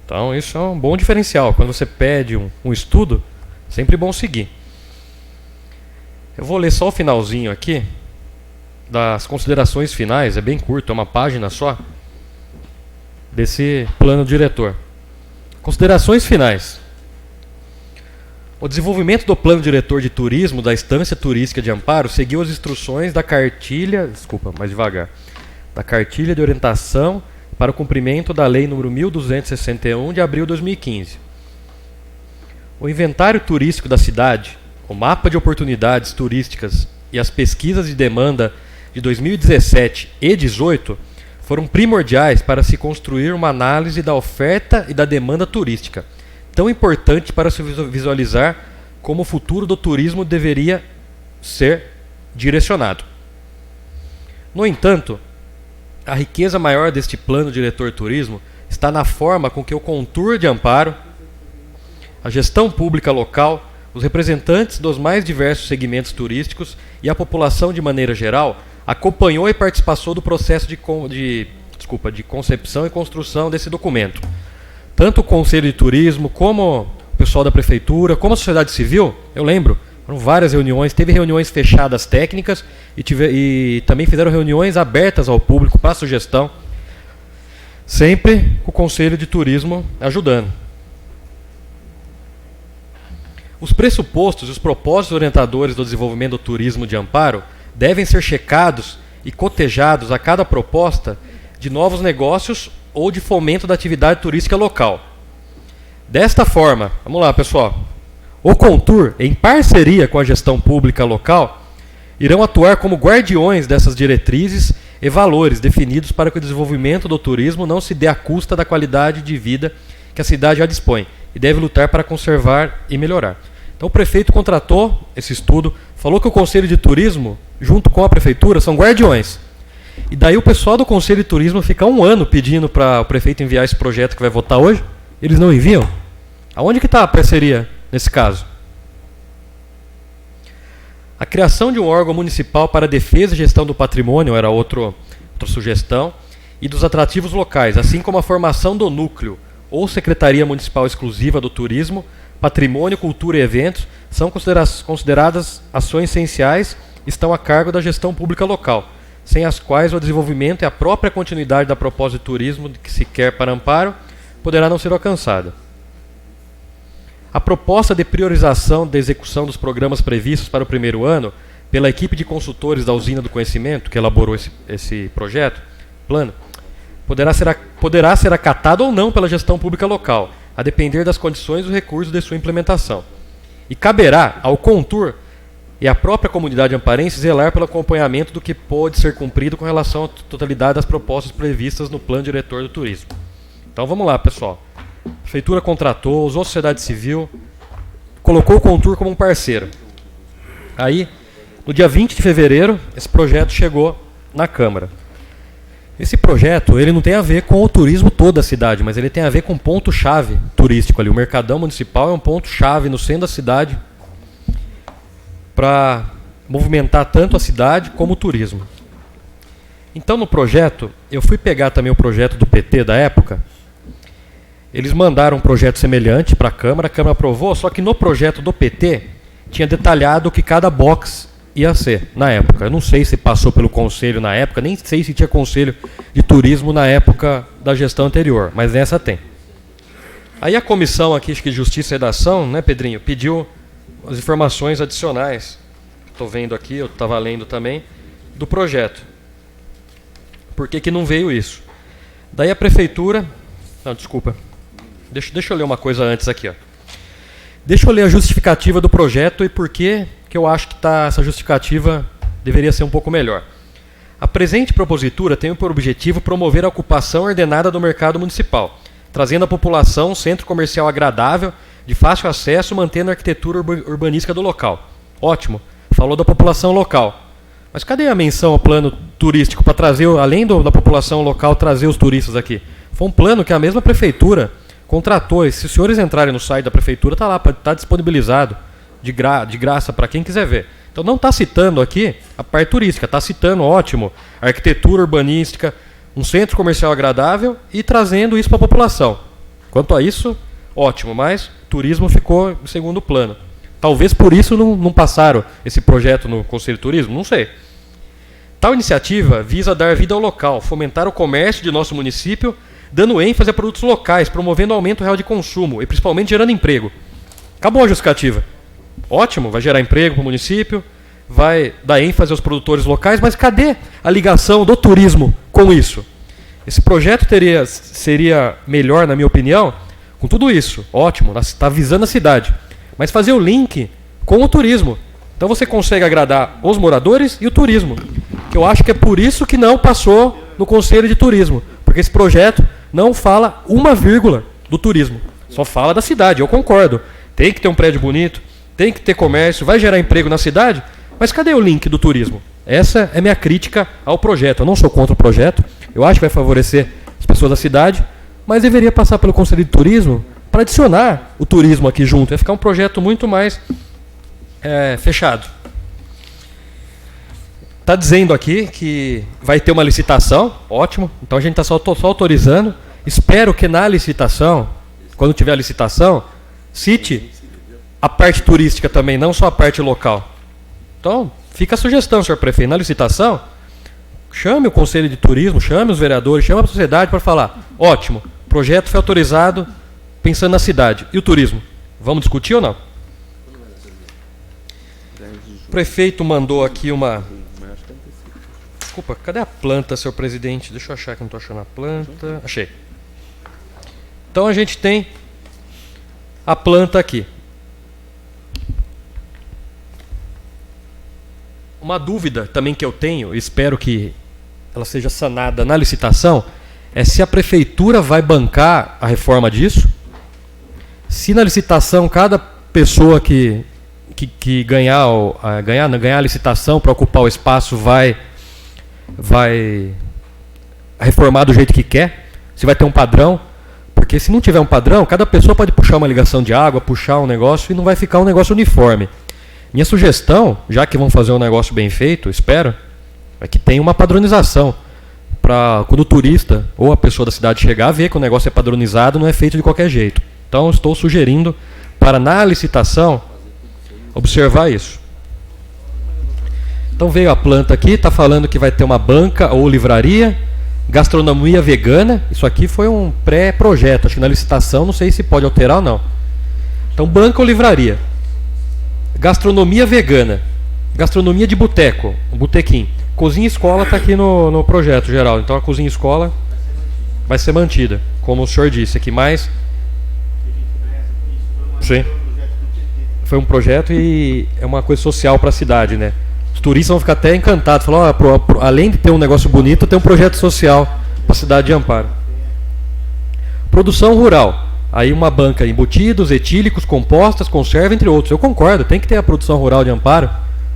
Então isso é um bom diferencial. Quando você pede um estudo, sempre bom seguir. Eu vou ler só o finalzinho aqui das considerações finais, é bem curto, é uma página só, desse plano diretor. Considerações finais. O desenvolvimento do plano diretor de turismo da Estância Turística de Amparo seguiu as instruções da cartilha, da cartilha de orientação para o cumprimento da Lei nº 1261 de abril de 2015. O inventário turístico da cidade, o mapa de oportunidades turísticas e as pesquisas de demanda de 2017 e 2018 foram primordiais para se construir uma análise da oferta e da demanda turística, tão importante para se visualizar como o futuro do turismo deveria ser direcionado. No entanto, a riqueza maior deste plano diretor turismo está na forma com que o Contur de Amparo, a gestão pública local, os representantes dos mais diversos segmentos turísticos e a população de maneira geral acompanhou e participou do processo de concepção e construção desse documento. Tanto o Conselho de Turismo, como o pessoal da Prefeitura, como a sociedade civil, eu lembro, foram várias reuniões, teve reuniões fechadas técnicas e também fizeram reuniões abertas ao público para sugestão, sempre com o Conselho de Turismo ajudando. Os pressupostos e os propósitos orientadores do desenvolvimento do turismo de Amparo devem ser checados e cotejados a cada proposta de novos negócios ou de fomento da atividade turística local. Desta forma, vamos lá pessoal, o Contur, em parceria com a gestão pública local, irão atuar como guardiões dessas diretrizes e valores definidos para que o desenvolvimento do turismo não se dê à custa da qualidade de vida que a cidade já dispõe e deve lutar para conservar e melhorar. Então o prefeito contratou esse estudo, falou que o Conselho de Turismo, junto com a Prefeitura, são guardiões. E daí o pessoal do Conselho de Turismo fica um ano pedindo para o prefeito enviar esse projeto que vai votar hoje, eles não enviam? Aonde que está a parceria nesse caso? A criação de um órgão municipal para a defesa e gestão do patrimônio era outra sugestão, e dos atrativos locais, assim como a formação do núcleo ou Secretaria Municipal Exclusiva do Turismo, Patrimônio, Cultura e Eventos, são consideradas ações essenciais e estão a cargo da gestão pública local, sem as quais o desenvolvimento e a própria continuidade da proposta de turismo que se quer para Amparo poderá não ser alcançada. A proposta de priorização da execução dos programas previstos para o primeiro ano pela equipe de consultores da Usina do Conhecimento, que elaborou esse plano, poderá ser acatada ou não pela gestão pública local, a depender das condições e recursos de sua implementação. E caberá ao Contur e à própria comunidade amparense zelar pelo acompanhamento do que pode ser cumprido com relação à totalidade das propostas previstas no Plano Diretor do Turismo. Então vamos lá, pessoal. A Prefeitura contratou, usou a sociedade civil, colocou o Contur como um parceiro. Aí, no dia 20 de fevereiro, esse projeto chegou na Câmara. Esse projeto ele não tem a ver com o turismo todo da cidade, mas ele tem a ver com um ponto-chave turístico ali. O Mercadão Municipal é um ponto-chave no centro da cidade para movimentar tanto a cidade como o turismo. Então, no projeto, eu fui pegar também o projeto do PT da época. Eles mandaram um projeto semelhante para a Câmara aprovou, só que no projeto do PT tinha detalhado o que cada box ia ser na época. Eu não sei se passou pelo conselho na época, nem sei se tinha conselho de turismo na época da gestão anterior, mas nessa tem. Aí a comissão aqui, acho que de Justiça e Redação, né, Pedrinho, pediu as informações adicionais. Estou vendo aqui, eu estava lendo também, do projeto. por que não veio isso. Daí a prefeitura... Não, desculpa. Deixa eu ler uma coisa antes aqui. Ó. Deixa eu ler a justificativa do projeto e por que eu acho que essa justificativa deveria ser um pouco melhor. A presente propositura tem por objetivo promover a ocupação ordenada do mercado municipal, trazendo à população um centro comercial agradável, de fácil acesso, mantendo a arquitetura urbanística do local. Ótimo, falou da população local. Mas cadê a menção ao plano turístico para trazer, além da população local, trazer os turistas aqui? Foi um plano que a mesma prefeitura contratou. E se os senhores entrarem no site da prefeitura, está lá, está disponibilizado de graça para quem quiser ver. Então não está citando aqui a parte turística, está citando, ótimo, a arquitetura urbanística, um centro comercial agradável e trazendo isso para a população. Quanto a isso, ótimo, mas turismo ficou em segundo plano. Talvez por isso não passaram esse projeto no Conselho de Turismo, não sei. Tal iniciativa visa dar vida ao local, fomentar o comércio de nosso município, dando ênfase a produtos locais, promovendo o aumento real de consumo e principalmente gerando emprego. Acabou a justificativa. Ótimo, vai gerar emprego para o município, vai dar ênfase aos produtores locais, mas cadê a ligação do turismo com isso? Esse projeto seria melhor, na minha opinião, com tudo isso. Ótimo, está visando a cidade. Mas fazer o link com o turismo. Então você consegue agradar os moradores e o turismo. Que eu acho que é por isso que não passou no Conselho de Turismo. Porque esse projeto não fala uma vírgula do turismo. Só fala da cidade, eu concordo. Tem que ter um prédio bonito, tem que ter comércio, vai gerar emprego na cidade. Mas cadê o link do turismo? Essa é minha crítica ao projeto. Eu não sou contra o projeto. Eu acho que vai favorecer as pessoas da cidade. Mas deveria passar pelo Conselho de Turismo para adicionar o turismo aqui junto. Ia ficar um projeto muito mais fechado. Está dizendo aqui que vai ter uma licitação. Ótimo. Então a gente está só autorizando. Espero que na licitação, quando tiver a licitação, cite a parte turística também, não só a parte local. Então, fica a sugestão, senhor prefeito. Na licitação, chame o Conselho de Turismo, chame os vereadores, chame a sociedade para falar. Ótimo, o projeto foi autorizado pensando na cidade. E o turismo? Vamos discutir ou não? O prefeito mandou aqui uma... Desculpa, cadê a planta, senhor presidente? Deixa eu achar que não estou achando a planta. Achei. Então a gente tem a planta aqui. Uma dúvida também que eu tenho, espero que ela seja sanada na licitação, é se a prefeitura vai bancar a reforma disso. Se na licitação cada pessoa que ganhar a licitação para ocupar o espaço vai reformar do jeito que quer, se vai ter um padrão, porque se não tiver um padrão, cada pessoa pode puxar uma ligação de água, puxar um negócio e não vai ficar um negócio uniforme. Minha sugestão, já que vão fazer um negócio bem feito, espero, é que tenha uma padronização para quando o turista ou a pessoa da cidade chegar, ver que o negócio é padronizado, não é feito de qualquer jeito. Então estou sugerindo para na licitação observar isso. Então veio a planta aqui, está falando que vai ter uma banca ou livraria, gastronomia vegana. Isso aqui foi um pré-projeto, acho que na licitação, não sei se pode alterar ou não. Então banca ou livraria. Gastronomia vegana, gastronomia de boteco, um botequim. Cozinha e escola está aqui no projeto geral. Então a cozinha e escola vai ser mantida, como o senhor disse aqui, mais... Sim. Foi um projeto e é uma coisa social para a cidade, né? Os turistas vão ficar até encantados. Falar, além de ter um negócio bonito, tem um projeto social para a cidade de Amparo. Produção rural. Aí uma banca, embutidos, etílicos, compostas, conserva, entre outros. Eu concordo, tem que ter a produção rural de Amparo,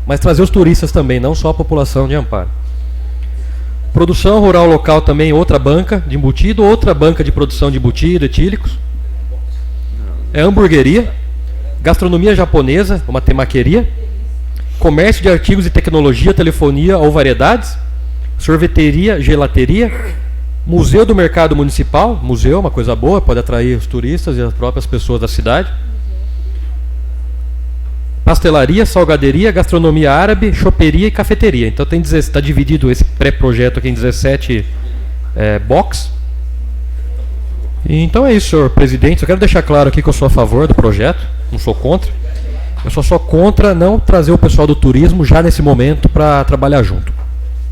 mas trazer os turistas também, não só a população de Amparo. Produção rural local também, outra banca de embutido, outra banca de produção de embutido, etílicos. É hamburgueria, gastronomia japonesa, uma temaqueria, comércio de artigos e tecnologia, telefonia ou variedades, sorveteria, gelateria, museu do mercado municipal, museu, uma coisa boa, pode atrair os turistas e as próprias pessoas da cidade. Pastelaria, salgaderia, gastronomia árabe, choperia e cafeteria. Então está dividido esse pré-projeto aqui em 17 box. Então é isso, senhor presidente. Eu quero deixar claro aqui que eu sou a favor do projeto, não sou contra. Eu só sou contra não trazer o pessoal do turismo já nesse momento para trabalhar junto.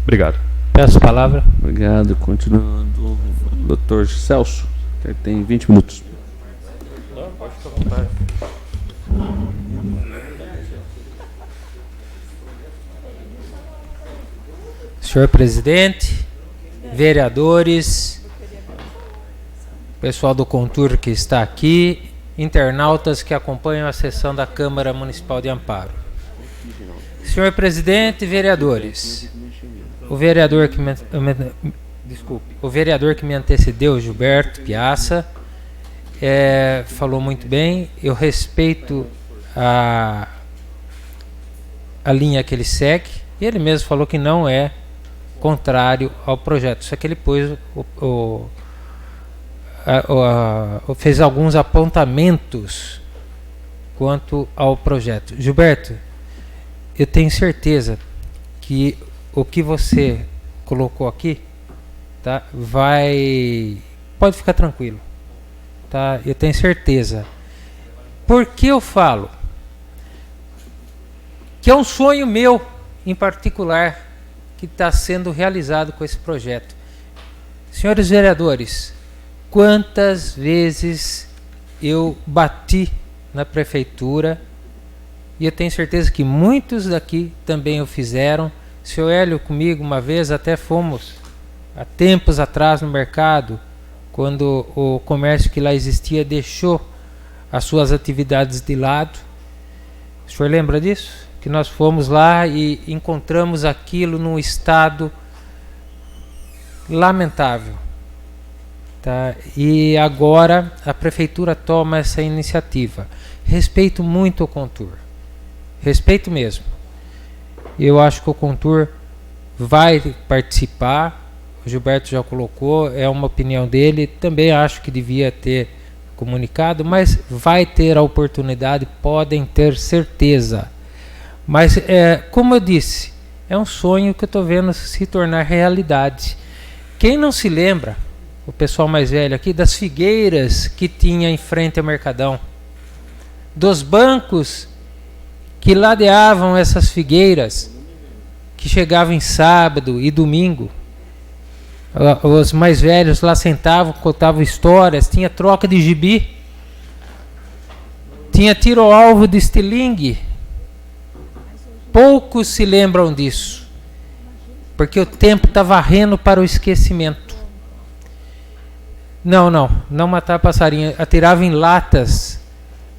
Obrigado. Peço a palavra. Obrigado. Continuando, Dr. Celso, que tem 20 minutos. Não, pode ficar à vontade. Senhor presidente, vereadores, pessoal do Contur que está aqui, internautas que acompanham a sessão da Câmara Municipal de Amparo. Senhor presidente, vereadores, o vereador que me antecedeu, Gilberto Piazza, falou muito bem. Eu respeito a linha que ele segue, e ele mesmo falou que não é contrário ao projeto, só que ele pôs fez alguns apontamentos quanto ao projeto. Gilberto, eu tenho certeza que o que você colocou aqui, tá, pode ficar tranquilo, tá? Eu tenho certeza. Por que eu falo? Que é um sonho meu, em particular, que está sendo realizado com esse projeto. Senhores vereadores, quantas vezes eu bati na prefeitura, e eu tenho certeza que muitos daqui também o fizeram. O senhor Hélio comigo uma vez até fomos há tempos atrás no mercado, quando o comércio que lá existia deixou as suas atividades de lado. O senhor lembra disso? Que nós fomos lá e encontramos aquilo num estado lamentável, tá? E agora a prefeitura toma essa iniciativa. Respeito muito o Contur, respeito mesmo. Eu acho que o Contur vai participar. O Gilberto já colocou, é uma opinião dele. Também acho que devia ter comunicado, mas vai ter a oportunidade, podem ter certeza. Mas, como eu disse, é um sonho que eu estou vendo se tornar realidade. Quem não se lembra, o pessoal mais velho aqui, das figueiras que tinha em frente ao Mercadão, dos bancos que ladeavam essas figueiras, que chegavam em sábado e domingo. Os mais velhos lá sentavam, contavam histórias, tinha troca de gibi, tinha tiro ao alvo de estilingue. Poucos se lembram disso, porque o tempo está varrendo para o esquecimento. Não matar passarinho, atirava em latas,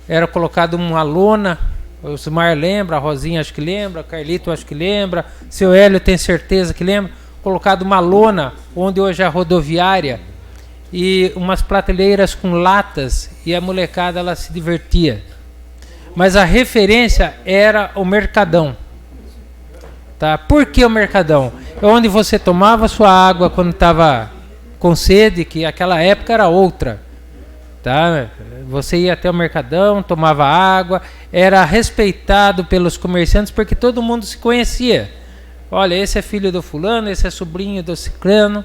era colocado uma lona. O Osmar lembra, a Rosinha acho que lembra, Carlito acho que lembra, seu Hélio tem certeza que lembra, colocado uma lona onde hoje é a rodoviária e umas prateleiras com latas, e a molecada ela se divertia. Mas a referência era o Mercadão, tá? Por que o Mercadão? É onde você tomava sua água quando estava com sede, que aquela época era outra, tá? Você ia até o Mercadão, tomava água, era respeitado pelos comerciantes porque todo mundo se conhecia. Olha, esse é filho do fulano, esse é sobrinho do ciclano.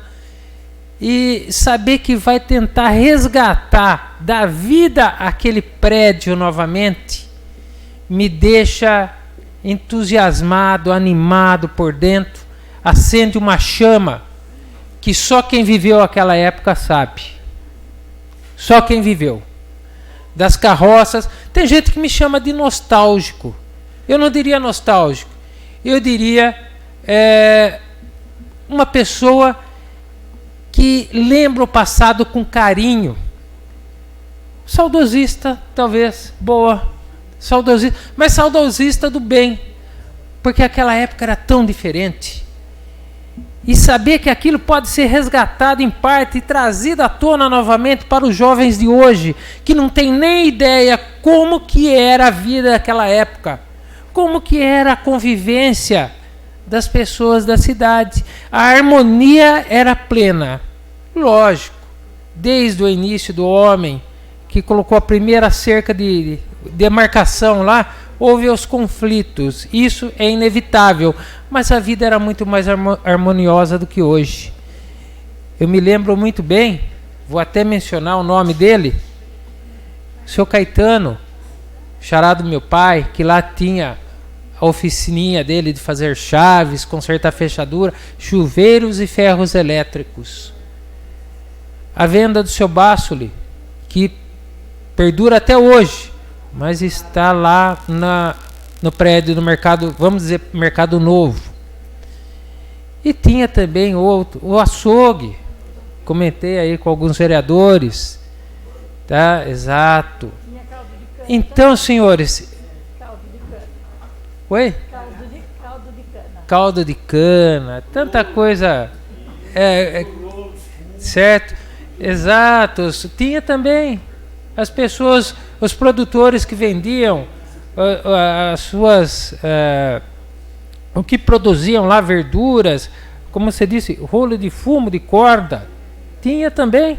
E saber que vai tentar resgatar da vida aquele prédio novamente me deixa entusiasmado, animado por dentro. Acende uma chama que só quem viveu aquela época sabe. Só quem viveu. Das carroças. Tem gente que me chama de nostálgico. Eu não diria nostálgico. Eu diria uma pessoa que lembra o passado com carinho. Saudosista, talvez. Boa. Saudosista. Mas saudosista do bem. Porque aquela época era tão diferente. E saber que aquilo pode ser resgatado em parte e trazido à tona novamente para os jovens de hoje, que não tem nem ideia como que era a vida daquela época, como que era a convivência das pessoas da cidade. A harmonia era plena, lógico, desde o início do homem, que colocou a primeira cerca de demarcação lá, houve os conflitos, isso é inevitável, mas a vida era muito mais harmoniosa do que hoje. Eu me lembro muito bem, vou até mencionar o nome dele, o seu Caetano, xará do meu pai, que lá tinha a oficininha dele de fazer chaves, consertar fechadura, chuveiros e ferros elétricos. A venda do seu báçule, que perdura até hoje, mas está lá no prédio do mercado, vamos dizer, Mercado Novo. E tinha também o açougue, comentei aí com alguns vereadores, tá? Exato. Então, senhores, oi? Caldo de cana, tanta coisa, certo? Exato. Tinha também as pessoas, os produtores que vendiam as suas, o que produziam lá, verduras, como você disse, rolo de fumo, de corda, tinha também.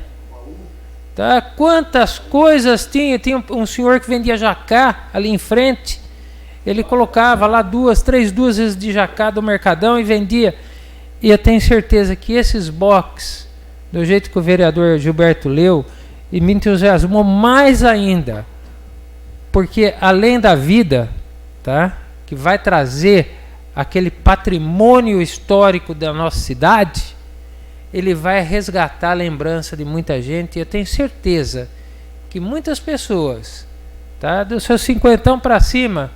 Tá? Quantas coisas tinha? Tinha um senhor que vendia jacá ali em frente. Ele colocava lá 2, 3 dúzias de jacá do Mercadão e vendia. E eu tenho certeza que esses box, do jeito que o vereador Gilberto leu, e me entusiasmou mais ainda, porque além da vida, tá, que vai trazer aquele patrimônio histórico da nossa cidade, ele vai resgatar a lembrança de muita gente. E eu tenho certeza que muitas pessoas, tá, dos seus 50 para cima,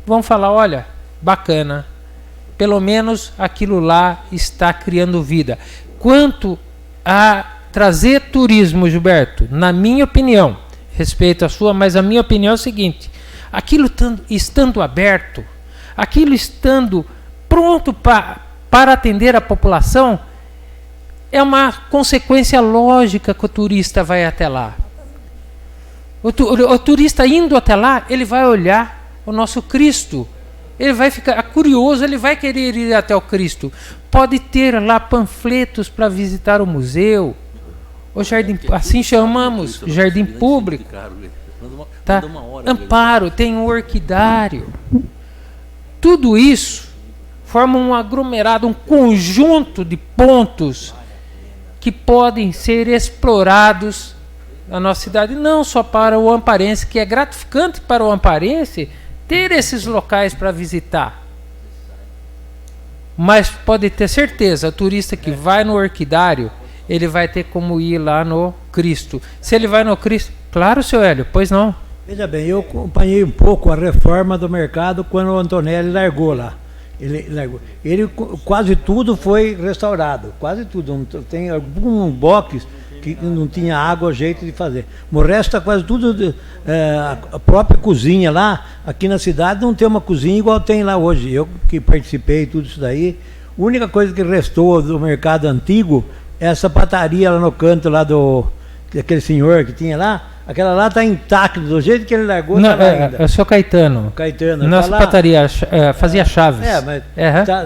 vão falar, olha, bacana, pelo menos aquilo lá está criando vida. Quanto a trazer turismo, Gilberto, na minha opinião, respeito a sua, mas a minha opinião é o seguinte: aquilo estando aberto, aquilo estando pronto para atender a população, é uma consequência lógica que o turista vai até lá. O turista indo até lá, ele vai olhar o nosso Cristo, ele vai ficar curioso, ele vai querer ir até o Cristo. Pode ter lá panfletos para visitar o museu, o jardim, assim chamamos, jardim público, tá? Amparo, tem um orquidário. Tudo isso forma um aglomerado, um conjunto de pontos que podem ser explorados na nossa cidade, não só para o amparense, que é gratificante para o amparense ter esses locais para visitar, mas pode ter certeza, o turista que vai no orquidário, ele vai ter como ir lá no Cristo. Se ele vai no Cristo, claro, seu Hélio, pois não. Veja bem, eu acompanhei um pouco a reforma do mercado quando o Antonelli largou lá. Ele quase tudo foi restaurado, quase tudo. Tem algum box que não tinha água, jeito de fazer. O resto está quase tudo, a própria cozinha lá, aqui na cidade não tem uma cozinha igual tem lá hoje. Eu que participei de tudo isso daí, a única coisa que restou do mercado antigo é essa pataria lá no canto lá daquele senhor que tinha lá. Aquela lá está intacta, do jeito que ele largou, não, ainda. É o seu Caetano. Nossa tá pataria fazia chaves. Mas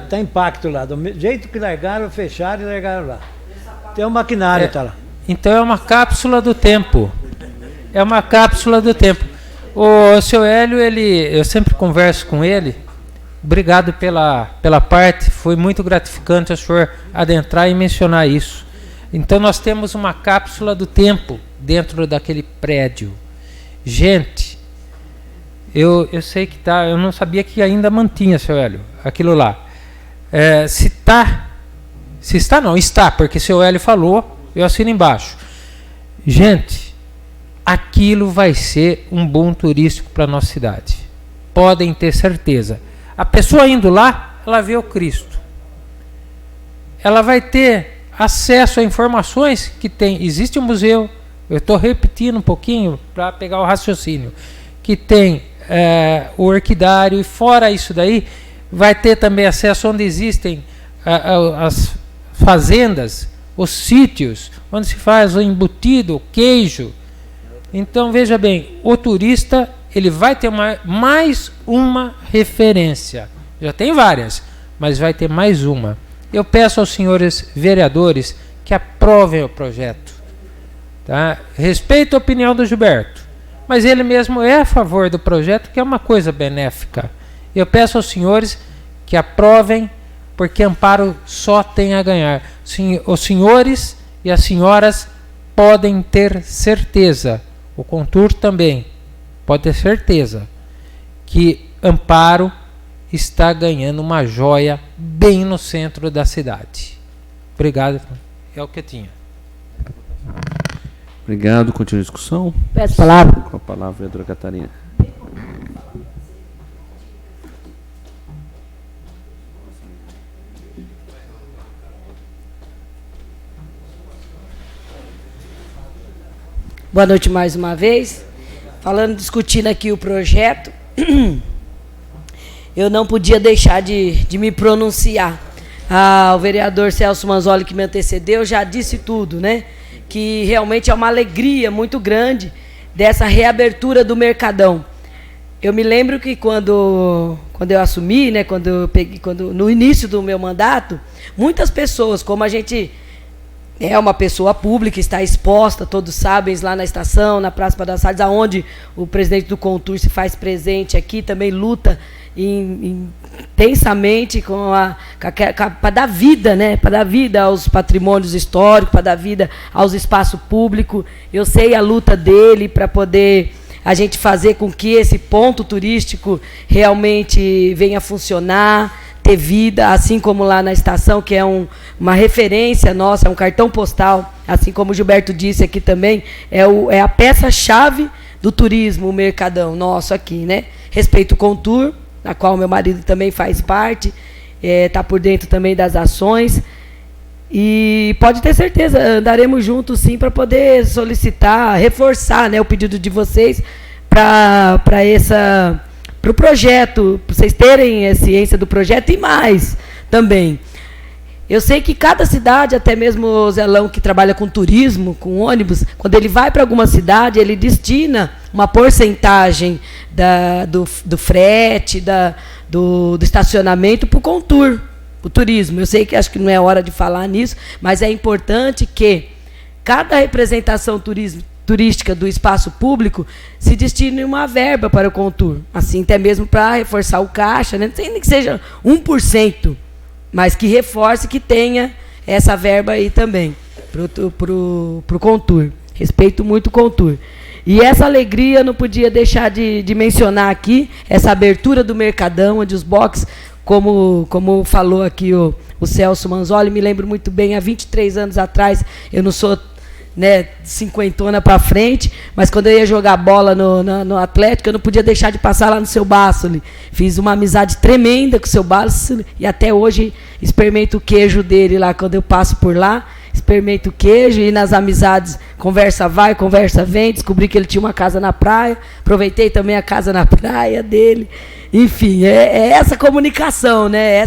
tá impacto lá. Do jeito que largaram, fecharam e largaram lá. Tem um maquinário, tá lá. Então é uma cápsula do tempo. É uma cápsula do tempo. O seu Hélio, eu sempre converso com ele. Obrigado pela parte. Foi muito gratificante o senhor adentrar e mencionar isso. Então nós temos uma cápsula do tempo dentro daquele prédio. Gente, eu sei que tá. Eu não sabia que ainda mantinha, seu Hélio, aquilo lá. Está, porque seu Hélio falou, eu assino embaixo. Gente, aquilo vai ser um boom turístico para a nossa cidade. Podem ter certeza. A pessoa indo lá, ela vê o Cristo. Ela vai ter acesso a informações que tem. Existe um museu, eu estou repetindo um pouquinho para pegar o raciocínio, que tem o orquidário, e fora isso daí, vai ter também acesso onde existem as fazendas, os sítios, onde se faz o embutido, o queijo. Então veja bem, o turista ele vai ter mais uma referência. Já tem várias, mas vai ter mais uma. Eu peço aos senhores vereadores que aprovem o projeto. Tá? Respeito a opinião do Gilberto, mas ele mesmo é a favor do projeto, que é uma coisa benéfica. Eu peço aos senhores que aprovem, porque Amparo só tem a ganhar. Os senhores e as senhoras podem ter certeza, o Contur também pode ter certeza, que Amparo está ganhando uma joia bem no centro da cidade. Obrigado. É o que eu tinha. Obrigado. Continua a discussão. Peço palavra. Com a palavra, vereadora Catarina. Boa noite mais uma vez. Discutindo aqui o projeto, eu não podia deixar de me pronunciar. O vereador Celso Manzoli, que me antecedeu, já disse tudo, né? Que realmente é uma alegria muito grande dessa reabertura do Mercadão. Eu me lembro que quando eu assumi, né, no início do meu mandato, muitas pessoas, como a gente é uma pessoa pública, está exposta, todos sabem, lá na estação, na Praça Padre Salles, aonde o presidente do Contur se faz presente aqui, também luta intensamente para dar vida, né? Para dar vida aos patrimônios históricos, para dar vida aos espaços públicos. Eu sei a luta dele para poder a gente fazer com que esse ponto turístico realmente venha funcionar, ter vida, assim como lá na estação, que é uma referência nossa, é um cartão postal, assim como o Gilberto disse aqui também, é a peça-chave do turismo, o Mercadão nosso aqui, né? Respeito o Contur, na qual meu marido também faz parte, está por dentro também das ações, e pode ter certeza, andaremos juntos sim para poder solicitar, reforçar, né, o pedido de vocês para o projeto, para vocês terem a ciência do projeto e mais também. Eu sei que cada cidade, até mesmo o Zelão que trabalha com turismo, com ônibus, quando ele vai para alguma cidade, ele destina uma porcentagem do frete, do estacionamento para o Contur, o turismo. Eu sei que acho que não é hora de falar nisso, mas é importante que cada representação turística do espaço público se destine uma verba para o Contur, assim até mesmo para reforçar o caixa, né? Nem que seja 1%, mas que reforce, que tenha essa verba aí também para o Contur. Respeito muito o Contur. E essa alegria não podia deixar de mencionar aqui, essa abertura do Mercadão, onde os boxes, como falou aqui o Celso Manzoli, me lembro muito bem, há 23 anos atrás, eu não sou, né, cinquentona para frente, mas quando eu ia jogar bola no Atlético, eu não podia deixar de passar lá no Seu Bássoli. Fiz uma amizade tremenda com o Seu Bássoli e até hoje experimento o queijo dele lá, quando eu passo por lá, experimento o queijo e nas amizades, conversa vai, conversa vem, descobri que ele tinha uma casa na praia, aproveitei também a casa na praia dele. Enfim, é essa comunicação, né?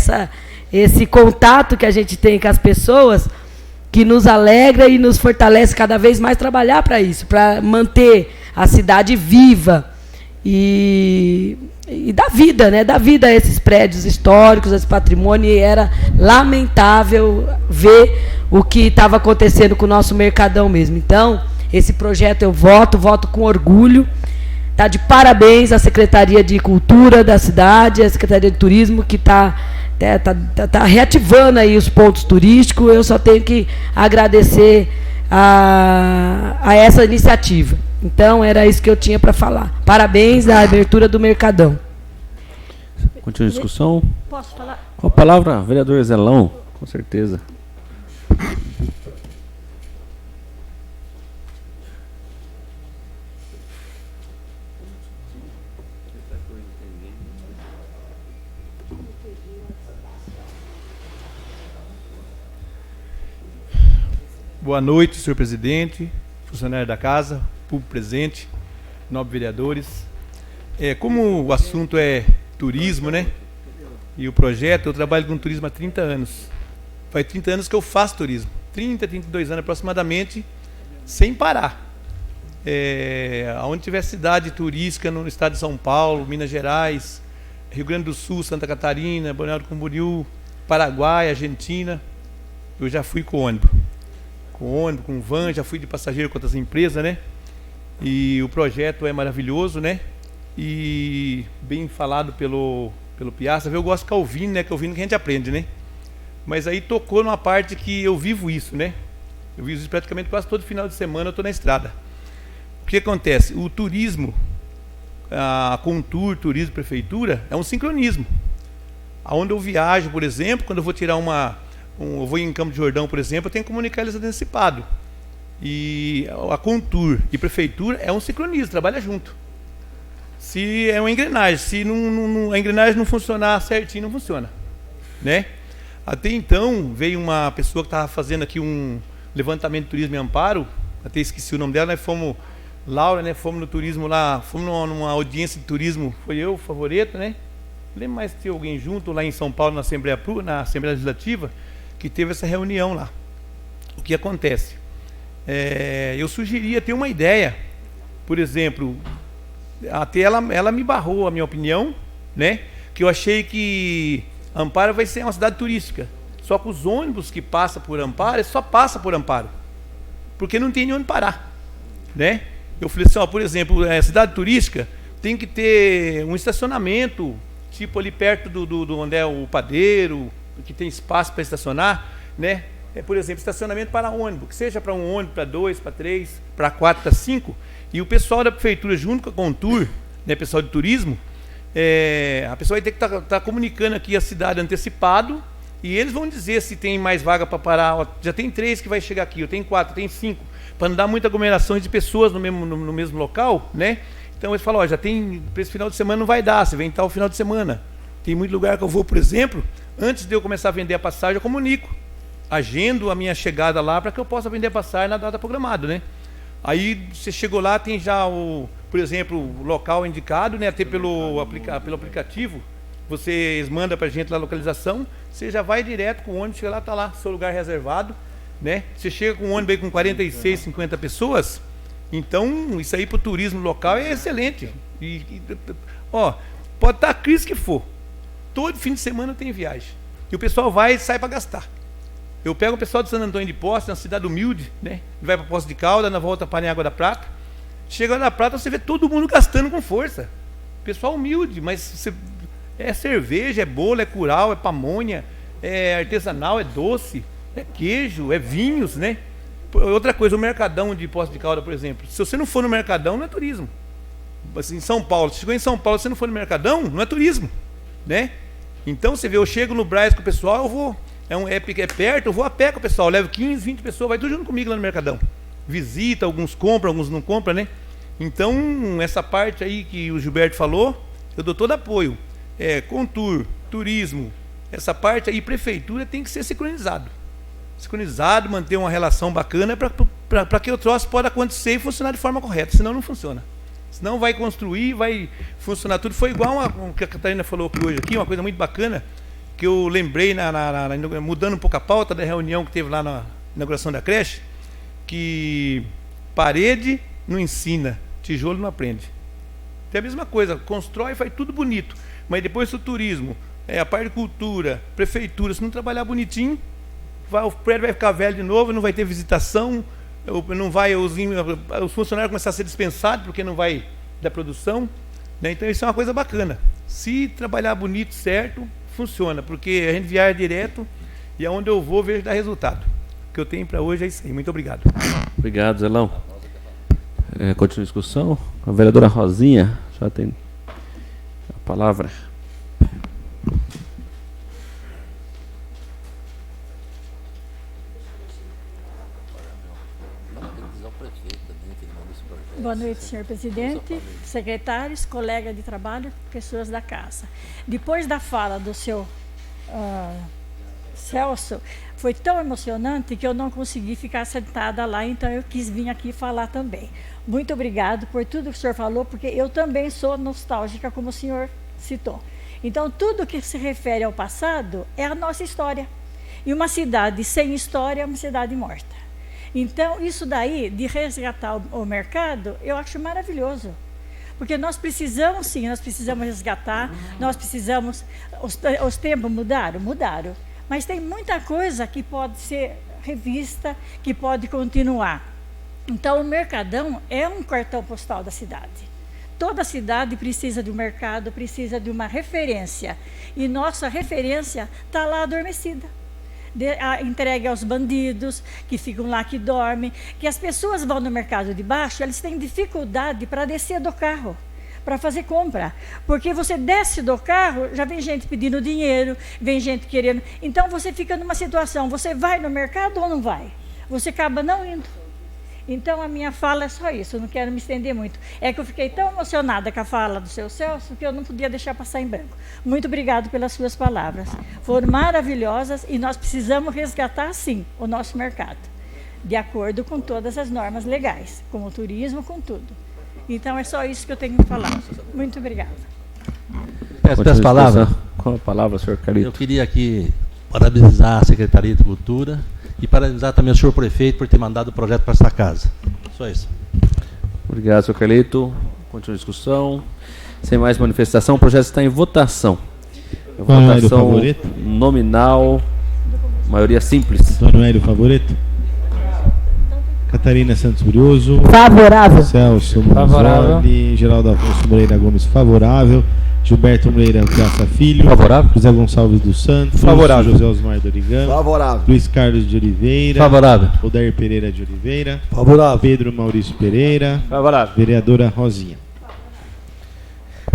Esse contato que a gente tem com as pessoas, que nos alegra e nos fortalece cada vez mais trabalhar para isso, para manter a cidade viva e dar vida, né? Dar vida a esses prédios históricos, a esse patrimônio. E era lamentável ver o que estava acontecendo com o nosso Mercadão mesmo. Então, esse projeto eu voto com orgulho. Tá de parabéns à Secretaria de Cultura da cidade, à Secretaria de Turismo, que está reativando aí os pontos turísticos. Eu só tenho que agradecer a essa iniciativa. Então, era isso que eu tinha para falar. Parabéns à abertura do Mercadão. Continua a discussão. Posso falar? Com a palavra, vereador Zelão, com certeza. Boa noite, senhor presidente, funcionário da casa, público presente, nobres vereadores. Como o assunto é turismo, né? E o projeto, eu trabalho com turismo há 30 anos. Faz 30 anos que eu faço turismo. 32 anos aproximadamente, sem parar. Onde tiver cidade turística no estado de São Paulo, Minas Gerais, Rio Grande do Sul, Santa Catarina, Balneário Camboriú, Paraguai, Argentina, eu já fui com ônibus. Com van, já fui de passageiro com outras empresas, né? E o projeto é maravilhoso, né? E bem falado pelo Piazza. Eu gosto de ficar ouvindo, né? Que ouvindo que a gente aprende, né? Mas aí tocou numa parte que eu vivo isso, né? Eu vivo isso praticamente quase todo final de semana, eu estou na estrada. O que acontece? O turismo, a Contur, turismo, prefeitura, é um sincronismo. Aonde eu viajo, por exemplo, quando eu vou tirar eu vou em Campo de Jordão, por exemplo, eu tenho que comunicar eles antecipado. E a Contur e Prefeitura é um sincronismo, trabalha junto. Se é uma engrenagem, se a engrenagem não funcionar certinho, não funciona, né? Até então, veio uma pessoa que estava fazendo aqui um levantamento de turismo em Amparo, até esqueci o nome dela, nós fomos, Laura, né? Fomos no turismo lá, fomos numa audiência de turismo, foi eu, o Favoreto, né? Não lembro mais se tinha alguém junto lá em São Paulo, na Assembleia Legislativa, que teve essa reunião lá. O que acontece? Eu sugeria ter uma ideia, por exemplo, até ela me barrou a minha opinião, né? Que eu achei que Amparo vai ser uma cidade turística. Só que os ônibus que passam por Amparo, só passa por Amparo. Porque não tem nem onde parar, né? Eu falei assim, ó, por exemplo, cidade turística tem que ter um estacionamento, tipo ali perto do onde é o padeiro, que tem espaço para estacionar, né? Por exemplo, estacionamento para ônibus, que seja para um ônibus, para 2, para 3, para 4, para 5. E o pessoal da prefeitura, junto com a Contur, né, pessoal de turismo, a pessoa vai ter que estar comunicando aqui a cidade antecipado, e eles vão dizer se tem mais vaga para parar. Ó, já tem 3 que vai chegar aqui, eu tenho 4, tem 5, para não dar muita aglomeração de pessoas no mesmo local, né? Então eles falam, ó, já tem, para esse final de semana não vai dar, você vem tal final de semana. Tem muito lugar que eu vou, por exemplo, antes de eu começar a vender a passagem, eu comunico, agendo a minha chegada lá para que eu possa vender a passagem na data programada, né? Aí você chegou lá, tem já por exemplo, o local indicado, né? Até pelo aplicativo, vocês mandam para a gente lá a localização, você já vai direto com o ônibus, chega lá, está lá, seu lugar reservado, né? Você chega com um ônibus aí com 46, 50 pessoas, então isso aí para o turismo local é excelente. Ó, pode estar a crise que for, todo fim de semana tem viagem, e o pessoal vai e sai para gastar. Eu pego o pessoal de Santo Antônio de Poços, uma cidade humilde, né? Vai para Poços de Caldas, na volta para Água da Prata. Chega na Prata, você vê todo mundo gastando com força. Pessoal humilde, mas é cerveja, é bolo, é curau, é pamonha, é artesanal, é doce, é queijo, é vinhos, né? Outra coisa, o Mercadão de Poços de Caldas, por exemplo. Se você não for no Mercadão, não é turismo. Assim, em São Paulo, se chegou em São Paulo, se você não for no Mercadão, não é turismo, né? Então você vê, eu chego no Brás com o pessoal, eu vou... É perto, eu vou a pé com o pessoal, levo 15, 20 pessoas, vai tudo junto comigo lá no Mercadão. Visita, alguns compram, alguns não compram, né? Então, essa parte aí que o Gilberto falou, eu dou todo apoio. Contur, turismo, essa parte aí, prefeitura tem que ser sincronizado. Sincronizado, manter uma relação bacana para que o troço possa acontecer e funcionar de forma correta, senão não funciona. Senão vai construir, vai funcionar tudo. Foi igual o que a Catarina falou aqui hoje, uma coisa muito bacana, que eu lembrei, mudando um pouco a pauta da reunião que teve lá na inauguração da creche, que parede não ensina, tijolo não aprende. Tem a mesma coisa, constrói, faz tudo bonito, mas depois o turismo, a parte de cultura, prefeitura, se não trabalhar bonitinho, o prédio vai ficar velho de novo, não vai ter visitação, não vai, os funcionários começar a ser dispensados porque não vai da produção, né? Então isso é uma coisa bacana. Se trabalhar bonito, certo, funciona, porque a gente viaja direto e aonde eu vou vejo dar resultado. O que eu tenho para hoje é isso aí. Muito obrigado. Obrigado, Zelão. Continua a discussão. A vereadora Rosinha já tem a palavra. Boa noite, senhor presidente, secretários, colegas de trabalho, pessoas da casa. Depois da fala do seu Celso, foi tão emocionante que eu não consegui ficar sentada lá, então eu quis vir aqui falar também. Muito obrigado por tudo que o senhor falou, porque eu também sou nostálgica, como o senhor citou. Então, tudo que se refere ao passado é a nossa história. E uma cidade sem história é uma cidade morta. Então, isso daí, de resgatar o mercado, eu acho maravilhoso. Porque nós precisamos, sim, nós precisamos resgatar, nós precisamos... Os tempos mudaram? Mudaram. Mas tem muita coisa que pode ser revista, que pode continuar. Então, o Mercadão é um cartão postal da cidade. Toda cidade precisa de um mercado, precisa de uma referência. E nossa referência está lá adormecida. Entregue aos bandidos, que ficam lá, que dormem, que as pessoas vão no mercado de baixo, eles têm dificuldade para descer do carro, para fazer compra. Porque você desce do carro, já vem gente pedindo dinheiro, vem gente querendo. Então você fica numa situação, você vai no mercado ou não vai? Você acaba não indo. Então a minha fala é só isso, eu não quero me estender muito. É que eu fiquei tão emocionada com a fala do seu Celso que eu não podia deixar passar em branco. Muito obrigado pelas suas palavras. Foram maravilhosas e nós precisamos resgatar, sim, o nosso mercado, de acordo com todas as normas legais, com o turismo, com tudo. Então é só isso que eu tenho que falar. Muito obrigada. Peço palavras. Com a palavra, senhor Carlito. Eu queria aqui parabenizar a Secretaria de Cultura e parabenizar também o senhor prefeito por ter mandado o projeto para essa casa. Só isso. Obrigado, senhor Carlito. Continua a discussão. Sem mais manifestação, o projeto está em votação. Votação nominal, maioria simples. Antônio Hélio Favoreto. Catarina Santos Brioso. Favorável. Celso Favorável. Manzoli. Geraldo Afonso Moreira Gomes. Favorável. Gilberto Moreira Piazza Filho. Favorável. José Gonçalves dos Santos. Favorável. José Osmar Dorigan. Favorável. Luiz Carlos de Oliveira. Favorável. Odair Pereira de Oliveira. Favorável. Pedro Maurício Pereira. Favorável. Vereadora Rosinha.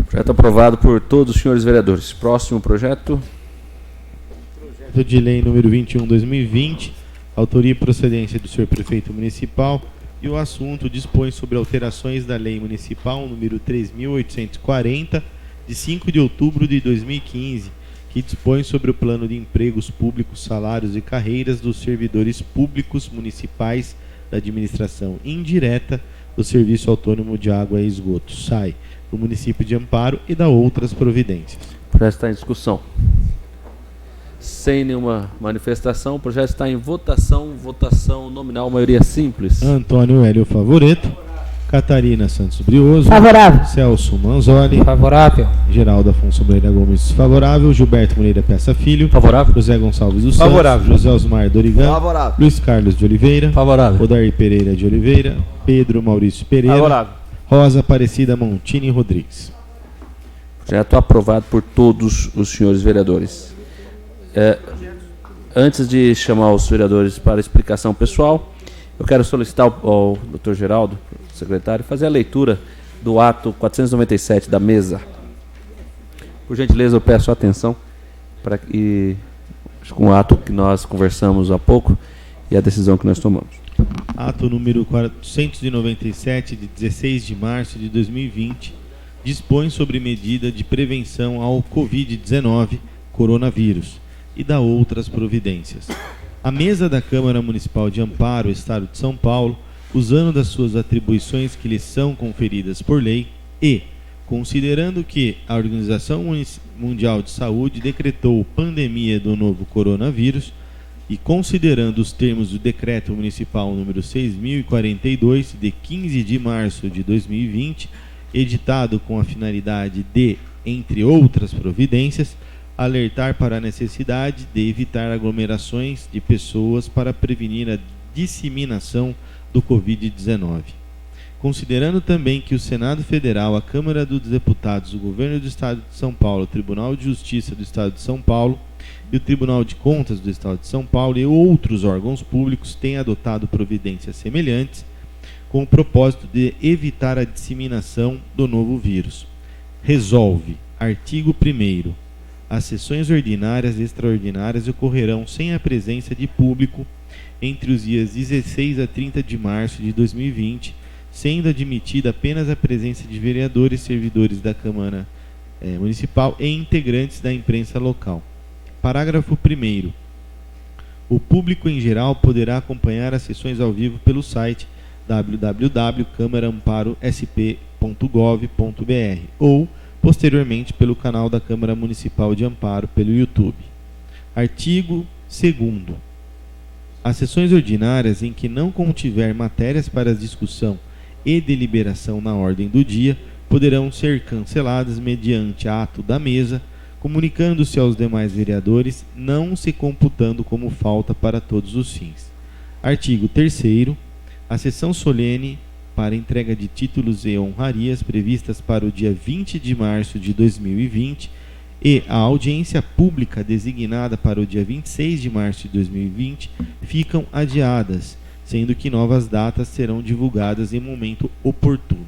Projeto aprovado por todos os senhores vereadores. Próximo projeto. Projeto de lei número 21/2020. Autoria e procedência do senhor prefeito municipal. E o assunto dispõe sobre alterações da lei municipal número 3.840, de 5 de outubro de 2015, que dispõe sobre o plano de empregos públicos, salários e carreiras dos servidores públicos municipais da administração indireta do Serviço Autônomo de Água e Esgoto, SAI, do município de Amparo e da outras providências. O projeto está em discussão. Sem nenhuma manifestação, o projeto está em votação. Votação nominal, maioria simples. Antônio Hélio Favoreto. Catarina Santos Brioso. Favorável. Celso Manzoli. Favorável. Geraldo Afonso Moreira Gomes, favorável. Gilberto Moreira Peça Filho. Favorável. José Gonçalves dos Santos. Favorável. José Osmar Dorigan. Favorável. Luiz Carlos de Oliveira. Favorável. Odair Pereira de Oliveira. Pedro Maurício Pereira. Favorável. Rosa Aparecida Montini Rodrigues. Projeto aprovado por todos os senhores vereadores. Antes de chamar os vereadores para explicação pessoal, eu quero solicitar ao Dr. Geraldo, secretário, fazer a leitura do ato 497 da mesa. Por gentileza, eu peço atenção para que com o ato que nós conversamos há pouco e a decisão que nós tomamos. Ato número 497, de 16 de março de 2020, dispõe sobre medida de prevenção ao Covid-19, coronavírus, e da outras providências. A mesa da Câmara Municipal de Amparo, Estado de São Paulo, usando das suas atribuições que lhes são conferidas por lei e, considerando que a Organização Mundial de Saúde decretou pandemia do novo coronavírus e considerando os termos do Decreto Municipal número 6.042, de 15 de março de 2020, editado com a finalidade de, entre outras providências, alertar para a necessidade de evitar aglomerações de pessoas para prevenir a disseminação do Covid-19. Considerando também que o Senado Federal, a Câmara dos Deputados, o Governo do Estado de São Paulo, o Tribunal de Justiça do Estado de São Paulo e o Tribunal de Contas do Estado de São Paulo e outros órgãos públicos têm adotado providências semelhantes com o propósito de evitar a disseminação do novo vírus. Resolve, artigo 1º, as sessões ordinárias e extraordinárias ocorrerão sem a presença de público entre os dias 16 a 30 de março de 2020, sendo admitida apenas a presença de vereadores, servidores da Câmara Municipal e integrantes da imprensa local. Parágrafo 1º. O público em geral poderá acompanhar as sessões ao vivo pelo site www.câmaraamparosp.gov.br ou posteriormente pelo canal da Câmara Municipal de Amparo pelo YouTube. Artigo 2º. As sessões ordinárias em que não contiver matérias para discussão e deliberação na ordem do dia poderão ser canceladas mediante ato da mesa, comunicando-se aos demais vereadores, não se computando como falta para todos os fins. Artigo 3º. A sessão solene para entrega de títulos e honrarias previstas para o dia 20 de março de 2020 e a audiência pública designada para o dia 26 de março de 2020 ficam adiadas, sendo que novas datas serão divulgadas em momento oportuno.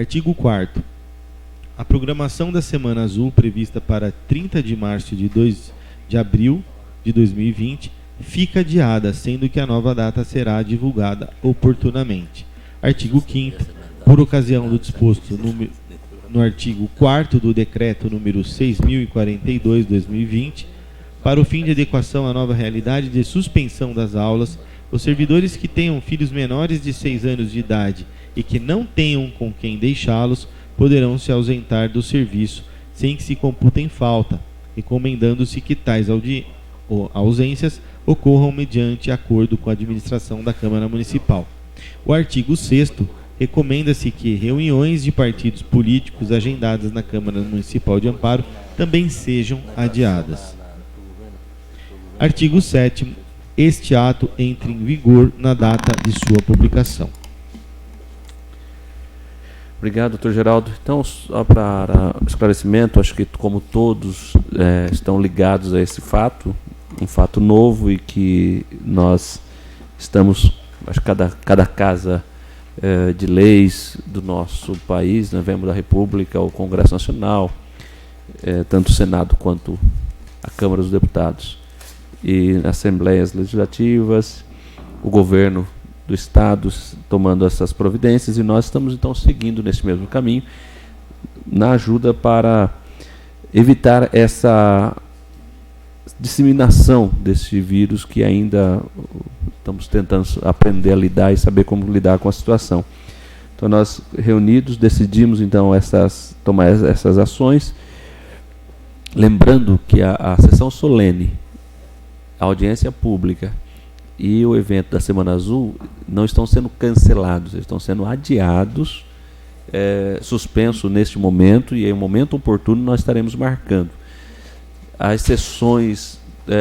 Artigo 4º. A programação da Semana Azul, prevista para 30 de março de abril de 2020, fica adiada, sendo que a nova data será divulgada oportunamente. Artigo 5º. Por ocasião do disposto no artigo 4º do Decreto número 6.042/2020, para o fim de adequação à nova realidade de suspensão das aulas, os servidores que tenham filhos menores de 6 anos de idade e que não tenham com quem deixá-los, poderão se ausentar do serviço sem que se computem falta, recomendando-se que tais ausências ocorram mediante acordo com a administração da Câmara Municipal. O artigo 6º recomenda-se que reuniões de partidos políticos agendadas na Câmara Municipal de Amparo também sejam adiadas. Artigo 7º. Este ato entre em vigor na data de sua publicação. Obrigado, doutor Geraldo. Então, só para esclarecimento, acho que como todos estão ligados a esse fato, um fato novo, e que nós estamos, acho que cada casa de leis do nosso país, né, vemos da República, o Congresso Nacional, tanto o Senado quanto a Câmara dos Deputados, e assembleias legislativas, o governo do Estado tomando essas providências, e nós estamos então seguindo nesse mesmo caminho, na ajuda para evitar essa disseminação desse vírus, que ainda estamos tentando aprender a lidar e saber como lidar com a situação. Então nós, reunidos, decidimos então tomar essas ações, lembrando que a sessão solene, a audiência pública e o evento da Semana Azul não estão sendo cancelados, eles estão sendo adiados, suspenso neste momento, e em um momento oportuno nós estaremos marcando. As sessões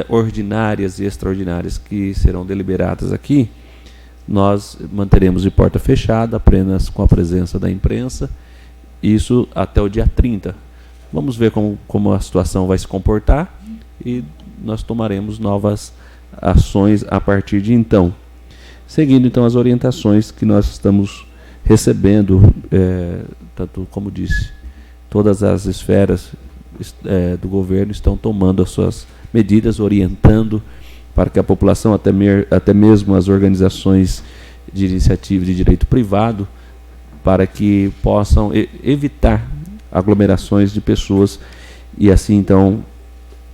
ordinárias e extraordinárias que serão deliberadas aqui, nós manteremos de porta fechada, apenas com a presença da imprensa, isso até o dia 30. Vamos ver como a situação vai se comportar, e nós tomaremos novas ações a partir de então. Seguindo então as orientações que nós estamos recebendo, tanto como disse, todas as esferas do governo estão tomando as suas medidas, orientando para que a população, até mesmo as organizações de iniciativa de direito privado, para que possam evitar aglomerações de pessoas, e assim então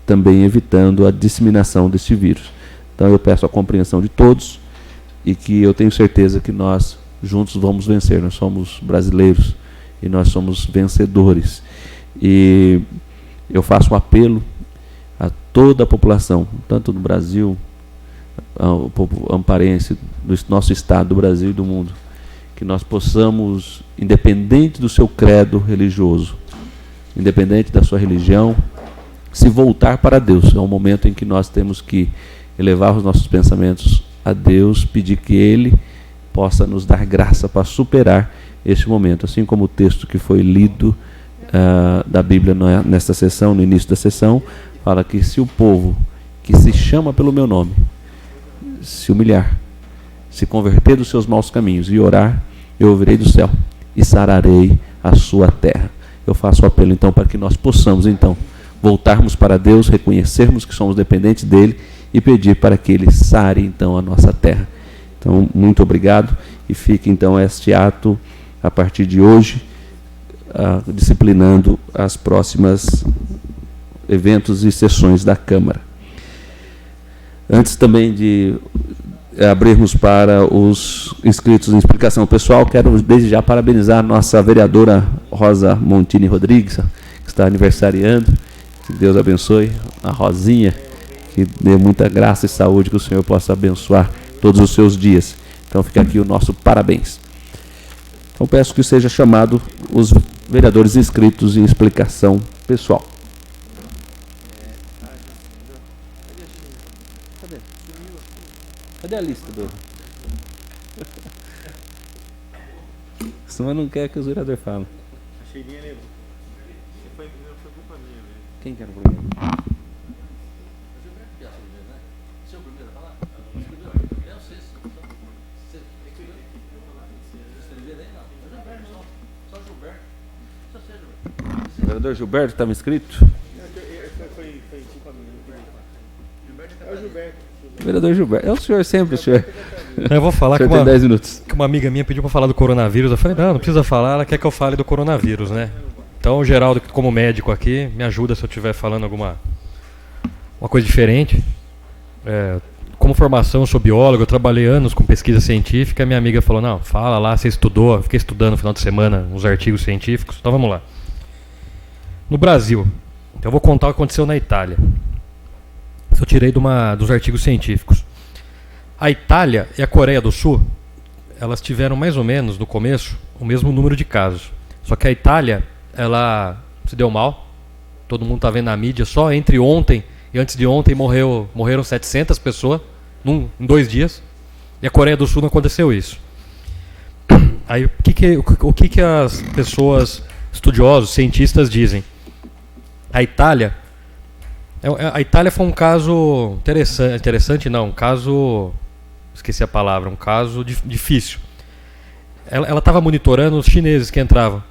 também evitando a disseminação deste vírus. Então eu peço a compreensão de todos, e que eu tenho certeza que nós juntos vamos vencer. Nós somos brasileiros e nós somos vencedores. E eu faço um apelo a toda a população, tanto no Brasil, ao povo amparense, do nosso estado, do Brasil e do mundo, que nós possamos, independente do seu credo religioso, independente da sua religião, se voltar para Deus. É um momento em que nós temos que elevar os nossos pensamentos a Deus, pedir que Ele possa nos dar graça para superar este momento. Assim como o texto que foi lido da Bíblia nesta sessão, no início da sessão, fala que se o povo que se chama pelo meu nome se humilhar, se converter dos seus maus caminhos e orar, eu ouvirei do céu e sararei a sua terra. Eu faço o apelo então para que nós possamos então voltarmos para Deus, reconhecermos que somos dependentes dEle e pedir para que Ele sare então a nossa terra. Então, muito obrigado, e fique então este ato a partir de hoje, disciplinando as próximas eventos e sessões da Câmara. Antes também de abrirmos para os inscritos em explicação pessoal, quero desde já parabenizar a nossa vereadora Rosa Montini Rodrigues, que está aniversariando. Que Deus abençoe a Rosinha, que dê muita graça e saúde, que o Senhor possa abençoar todos os seus dias. Então fica aqui o nosso parabéns. Então peço que seja chamado os vereadores inscritos em explicação pessoal. Cadê a lista do... Senão não quer que os vereadores falem. A cheirinha levou. Foi culpa minha, velho. Quem quer o primeiro? Só Gilberto. vereador Gilberto estava inscrito? Vereador Gilberto. É o senhor sempre, senhor. Eu vou falar que tem 10 minutos. Que uma amiga minha pediu para falar do coronavírus. Eu falei, não precisa falar, ela quer que eu fale do coronavírus, né? Então, o Geraldo, como médico aqui, me ajuda se eu estiver falando uma coisa diferente. Como formação, eu sou biólogo, eu trabalhei anos com pesquisa científica. Minha amiga falou, não, fala lá, você estudou. Eu fiquei estudando no final de semana uns artigos científicos. Então, vamos lá. No Brasil, então eu vou contar o que aconteceu na Itália. Isso eu tirei dos artigos científicos. A Itália e a Coreia do Sul, elas tiveram mais ou menos, no começo, o mesmo número de casos. Só que a Itália, ela se deu mal. Todo mundo está vendo na mídia. Só entre ontem e antes de ontem morreram 700 pessoas em 2 dias. E a Coreia do Sul não aconteceu isso. Aí o que as pessoas, estudiosos, cientistas dizem? A Itália foi um caso interessante não, um caso, esqueci a palavra, um caso difícil. Ela estava monitorando os chineses que entravam.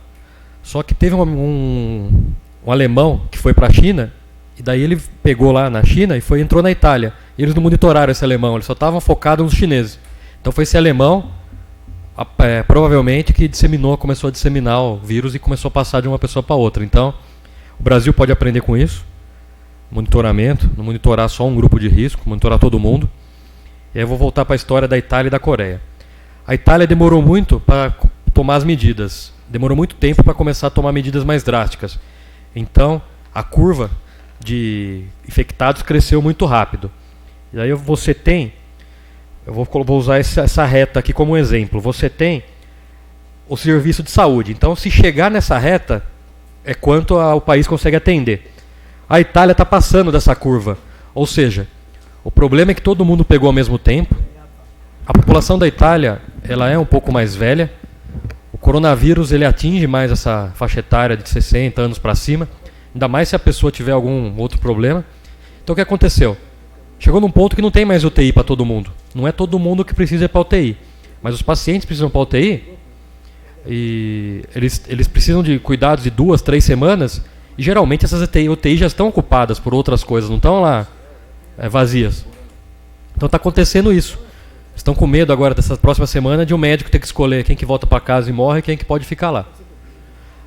Só que teve um alemão que foi para a China, e daí ele pegou lá na China e entrou na Itália. E eles não monitoraram esse alemão, eles só estavam focados nos chineses. Então foi esse alemão, provavelmente, que começou a disseminar o vírus e começou a passar de uma pessoa para outra. Então, o Brasil pode aprender com isso. Monitoramento, não monitorar só um grupo de risco, monitorar todo mundo. E aí eu vou voltar para a história da Itália e da Coreia. A Itália demorou muito para tomar as medidas. Demorou muito tempo para começar a tomar medidas mais drásticas. Então, a curva de infectados cresceu muito rápido. E aí você tem, eu vou usar essa reta aqui como exemplo. Você tem o serviço de saúde. Então, se chegar nessa reta, é quanto o país consegue atender. A Itália está passando dessa curva. Ou seja, o problema é que todo mundo pegou ao mesmo tempo. A população da Itália, ela é um pouco mais velha. O coronavírus, ele atinge mais essa faixa etária de 60 anos para cima. Ainda mais se a pessoa tiver algum outro problema. Então o que aconteceu? Chegou num ponto que não tem mais UTI para todo mundo. Não é todo mundo que precisa ir para UTI. Mas os pacientes precisam para UTI. E eles precisam de cuidados de 2, 3 semanas. E geralmente essas UTI já estão ocupadas por outras coisas. Não estão lá vazias. Então está acontecendo isso. Estão com medo agora dessa próxima semana de um médico ter que escolher quem que volta para casa e morre e quem que pode ficar lá.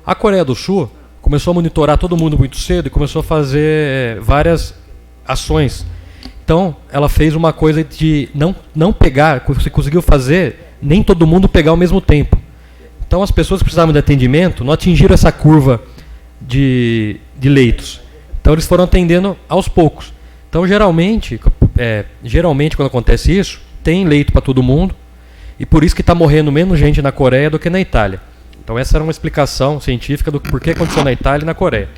A Coreia do Sul começou a monitorar todo mundo muito cedo e começou a fazer várias ações. Então, ela fez uma coisa de não pegar, você conseguiu fazer, nem todo mundo pegar ao mesmo tempo. Então, as pessoas que precisavam de atendimento não atingiram essa curva de leitos. Então, eles foram atendendo aos poucos. Então, geralmente quando acontece isso, tem leito para todo mundo, e por isso que está morrendo menos gente na Coreia do que na Itália. Então essa era uma explicação científica do porquê aconteceu na Itália e na Coreia.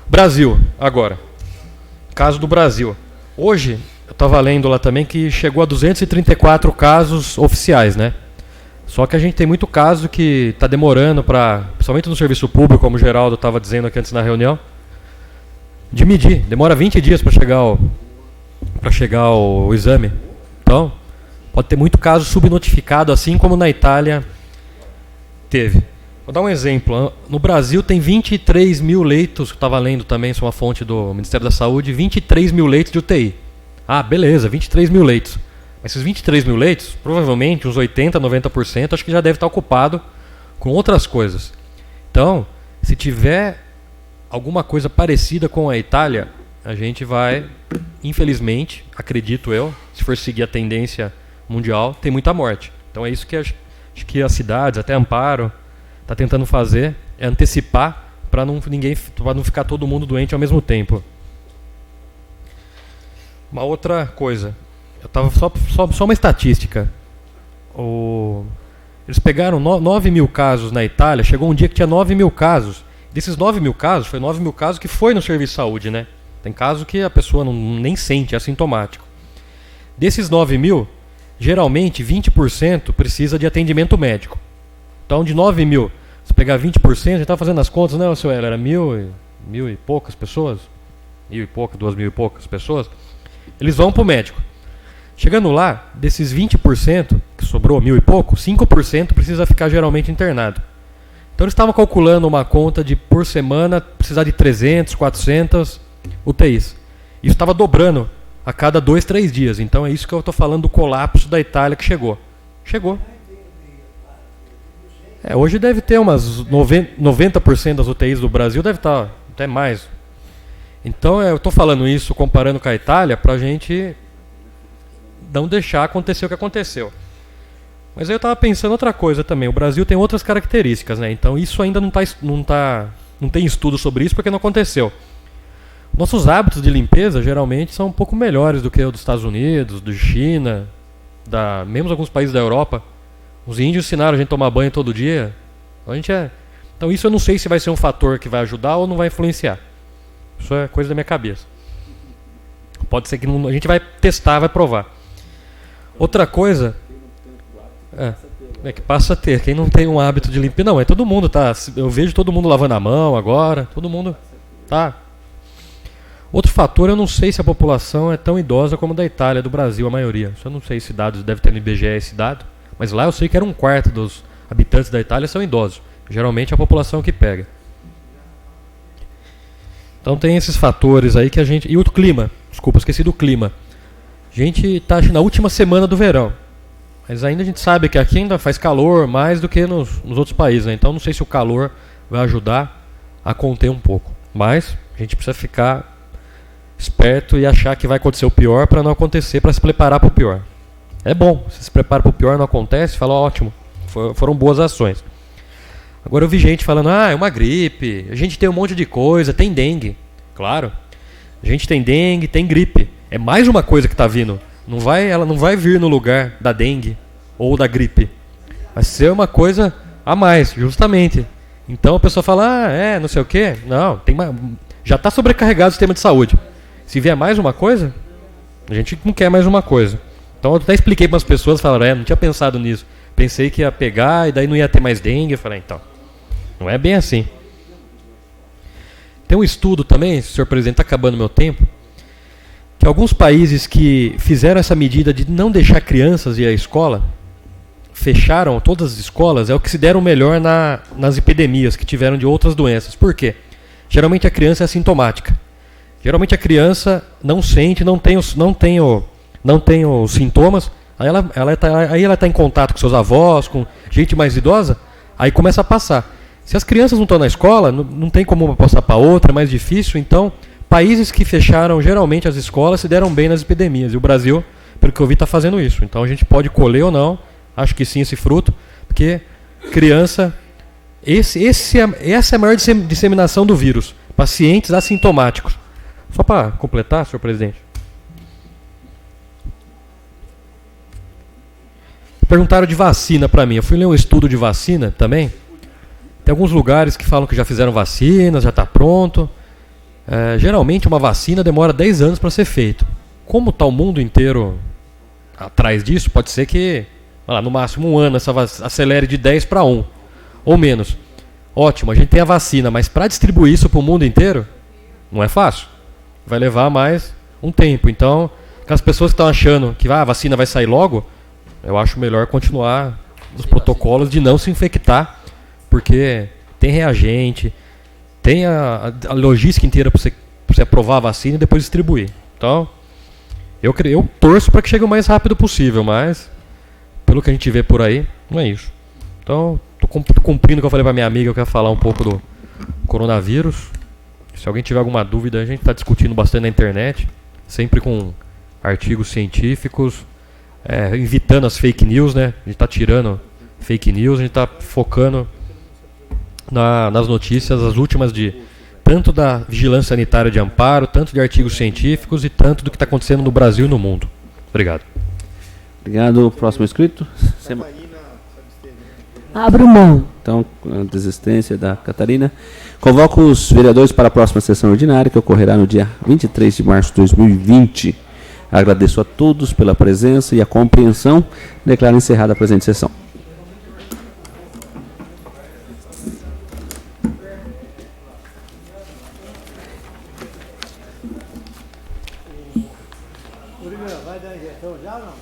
Brasil, agora. Caso do Brasil. Hoje, eu estava lendo lá também que chegou a 234 casos oficiais, né? Só que a gente tem muito caso que está demorando principalmente no serviço público, como o Geraldo estava dizendo aqui antes na reunião, de medir. Demora 20 dias para chegar o exame. Então, pode ter muito caso subnotificado, assim como na Itália teve. Vou dar um exemplo. No Brasil tem 23 mil leitos, que eu estava lendo também, isso é uma fonte do Ministério da Saúde, 23 mil leitos de UTI. Ah, beleza, 23 mil leitos. Mas esses 23 mil leitos, provavelmente uns 80%, 90%, acho que já deve estar ocupado com outras coisas. Então, se tiver alguma coisa parecida com a Itália, a gente vai, infelizmente, acredito eu, se for seguir a tendência mundial, tem muita morte. Então é isso que acho que as cidades, até Amparo, está tentando fazer, é antecipar para não ficar todo mundo doente ao mesmo tempo. Uma outra coisa, eu tava só uma estatística. Eles pegaram 9 mil casos na Itália, chegou um dia que tinha 9 mil casos. Desses 9 mil casos, foi 9 mil casos que foi no serviço de saúde, né? Tem caso que a pessoa nem sente, é assintomático. Desses 9 mil, geralmente 20% precisa de atendimento médico. Então, de 9 mil, se pegar 20%, a gente está fazendo as contas, né, seu Hélio? Era mil e poucas pessoas? 1.000 e poucas, 2.000 e poucas pessoas? Eles vão para o médico. Chegando lá, desses 20%, que sobrou 1.000 e pouco, 5% precisa ficar geralmente internado. Então eles estavam calculando uma conta de por semana precisar de 300, 400 UTIs. Isso estava dobrando a cada 2, 3 dias. Então é isso que eu estou falando do colapso da Itália que chegou. Chegou. Hoje deve ter umas 90% das UTIs do Brasil, deve estar até mais. Então eu estou falando isso comparando com a Itália para a gente não deixar acontecer o que aconteceu. Mas aí eu estava pensando outra coisa também. O Brasil tem outras características, né? Então isso ainda não tem estudo sobre isso porque não aconteceu. Nossos hábitos de limpeza geralmente são um pouco melhores do que o dos Estados Unidos, da China, mesmo alguns países da Europa. Os índios ensinaram a gente a tomar banho todo dia. Então isso eu não sei se vai ser um fator que vai ajudar ou não vai influenciar. Isso é coisa da minha cabeça. Pode ser que a gente vai testar, vai provar. Outra coisa é que passa a ter. Quem não tem um hábito de limpeza, não, todo mundo tá. Eu vejo todo mundo lavando a mão agora, todo mundo tá. Outro fator, eu não sei se a população é tão idosa como a da Itália, do Brasil, a maioria. Isso eu não sei se dados deve ter no IBGE esse dado, mas lá eu sei que era 1/4 dos habitantes da Itália são idosos. Geralmente é a população que pega. Então tem esses fatores aí que a gente... E o clima, desculpa, esqueci do clima. A gente está na última semana do verão, mas ainda a gente sabe que aqui ainda faz calor mais do que nos outros países, né? Então não sei se o calor vai ajudar a conter um pouco. Mas a gente precisa ficar esperto e achar que vai acontecer o pior para não acontecer, para se preparar para o pior. É bom, você se prepara para o pior, não acontece, fala ótimo, foram boas ações. Agora eu vi gente falando, é uma gripe, a gente tem um monte de coisa, tem dengue. Claro, a gente tem dengue, tem gripe. É mais uma coisa que está vindo. Ela não vai vir no lugar da dengue ou da gripe. Vai ser uma coisa a mais, justamente. Então a pessoa fala, não sei o quê. Não, já está sobrecarregado o sistema de saúde. Se vier mais uma coisa, a gente não quer mais uma coisa. Então eu até expliquei para as pessoas, falaram, não tinha pensado nisso. Pensei que ia pegar e daí não ia ter mais dengue. Eu falei, então, não é bem assim. Tem um estudo também, senhor presidente, está acabando meu tempo, que alguns países que fizeram essa medida de não deixar crianças ir à escola, fecharam todas as escolas, é o que se deram melhor nas epidemias que tiveram de outras doenças. Por quê? Geralmente a criança é assintomática. Geralmente a criança não sente, não tem os sintomas, aí ela está em contato com seus avós, com gente mais idosa, aí começa a passar. Se as crianças não estão na escola, não tem como passar para outra, é mais difícil. Então, países que fecharam geralmente as escolas se deram bem nas epidemias. E o Brasil, pelo que eu vi, está fazendo isso. Então a gente pode colher ou não, acho que sim, esse fruto, porque criança... essa é a maior disseminação do vírus. Pacientes assintomáticos. Só para completar, senhor presidente. Perguntaram de vacina para mim. Eu fui ler um estudo de vacina também. Tem alguns lugares que falam que já fizeram vacinas, já está pronto. Geralmente uma vacina demora 10 anos para ser feita. Como está o mundo inteiro atrás disso, pode ser que no máximo 1 ano essa acelere de 10 para 1 ou menos. Ótimo, a gente tem a vacina, mas para distribuir isso para o mundo inteiro não é fácil. Vai levar mais um tempo. Então, aquelas pessoas que estão achando que a vacina vai sair logo, eu acho melhor continuar os protocolos de não se infectar, porque tem reagente, tem a logística inteira para você aprovar a vacina e depois distribuir. Então, eu torço para que chegue o mais rápido possível, mas pelo que a gente vê por aí, não é isso. Então, estou cumprindo o que eu falei para minha amiga, eu quero falar um pouco do coronavírus. Se alguém tiver alguma dúvida, a gente está discutindo bastante na internet, sempre com artigos científicos, evitando as fake news, né? A gente está tirando fake news, a gente está focando nas notícias, as últimas tanto da vigilância sanitária de Amparo, tanto de artigos científicos e tanto do que está acontecendo no Brasil e no mundo. Obrigado. Obrigado. Próximo inscrito. Abro mão. Então, a desistência da Catarina. Convoco os vereadores para a próxima sessão ordinária, que ocorrerá no dia 23 de março de 2020. Agradeço a todos pela presença e a compreensão. Declaro encerrada a presente sessão. Vai dar injeção já ou não?